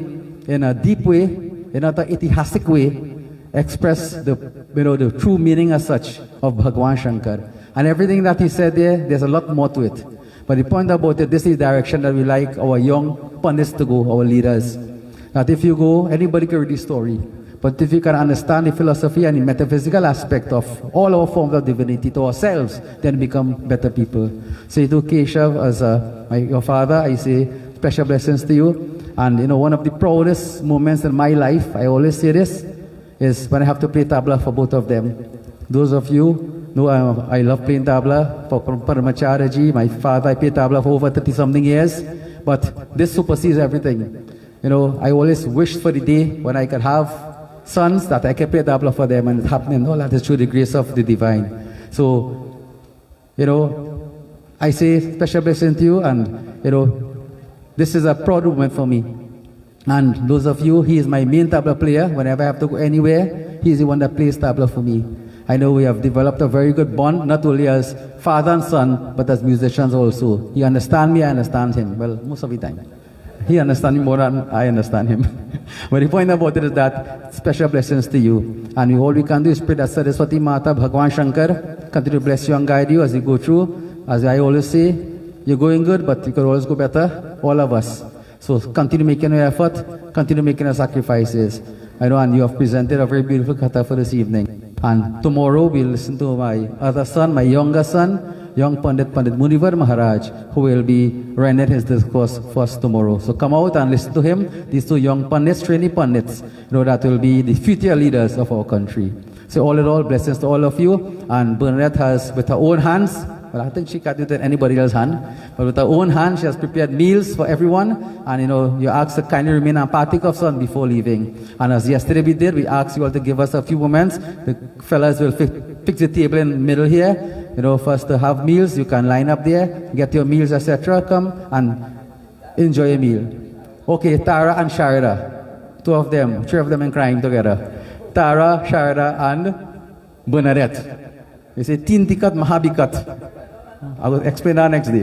in a deep way, in an Itihasic way, express the, the true meaning as such of Bhagwan Shankar. And everything that he said there's a lot more to it. But the point about it, this is the direction that we like our young pundits to go, our leaders. That if you go, anybody can read the story. But if you can understand the philosophy and the metaphysical aspect of all our forms of divinity to ourselves, then become better people. So to Keshav, as your father, I say special blessings to you. And one of the proudest moments in my life, I always say this, is when I have to play tabla for both of them. Those of you know I love playing tabla for Paramacharya ji. My father, I played tabla for over 30-something years. But this supersedes everything. I always wished for the day when I could have sons that I can play tabla for them, and it happened. All that is through the grace of the divine. So, I say special blessing to you, and this is a proud moment for me. And those of you, he is my main tabla player. Whenever I have to go anywhere, he is the one that plays tabla for me. I know we have developed a very good bond, not only as father and son, but as musicians also. He understands me, I understand him. Well, most of the time. He understands me more than I understand him. But the point about it is that special blessings to you. And all we can do is pray that Saraswati Mata, Bhagwan Shankar, continue to bless you and guide you as you go through. As I always say, you're going good, but you could always go better. All of us. So continue making your effort, continue making your sacrifices. I know, and you have presented a very beautiful katha for this evening. And tomorrow we'll listen to my other son, my younger son, young Pandit Munivar Maharaj, who will be rendering his discourse for us tomorrow. So come out and listen to him. These two young Pandits, trainee Pandits, that will be the future leaders of our country. So all in all, blessings to all of you. And Bernadette has, with her own hands, well, I think she can't do it in anybody else's hand, but with her own hand, she has prepared meals for everyone. And you asked to kindly remain and partake of some before leaving. And as yesterday we did, we asked you all to give us a few moments. The fellas will fix the table in the middle here. For us to have meals, you can line up there, get your meals, etc. Come and enjoy a meal. Okay, Tara and Sharada, three of them in crime together. Tara, Sharada, and Bernadette. You say, Teen Tikat, Mahabikat. I will explain that next day.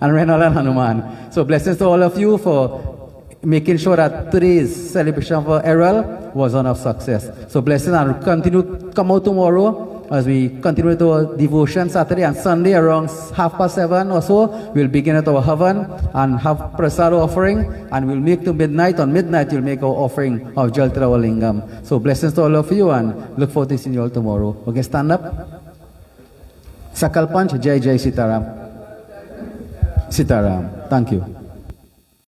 And Renal and Hanuman. So blessings to all of you for making sure that today's celebration for Errol was one of success. So blessings, and continue, come out tomorrow as we continue with our devotion Saturday and Sunday around 7:30 or so. We'll begin at our Havan and have prasad offering, and we'll make to midnight. On midnight, you'll make our offering of Jaltra Lingam. So blessings to all of you, and look forward to seeing you all tomorrow. Okay, stand up. Sakal Panch, Jai Jai Sitaram. Sitaram. Thank you.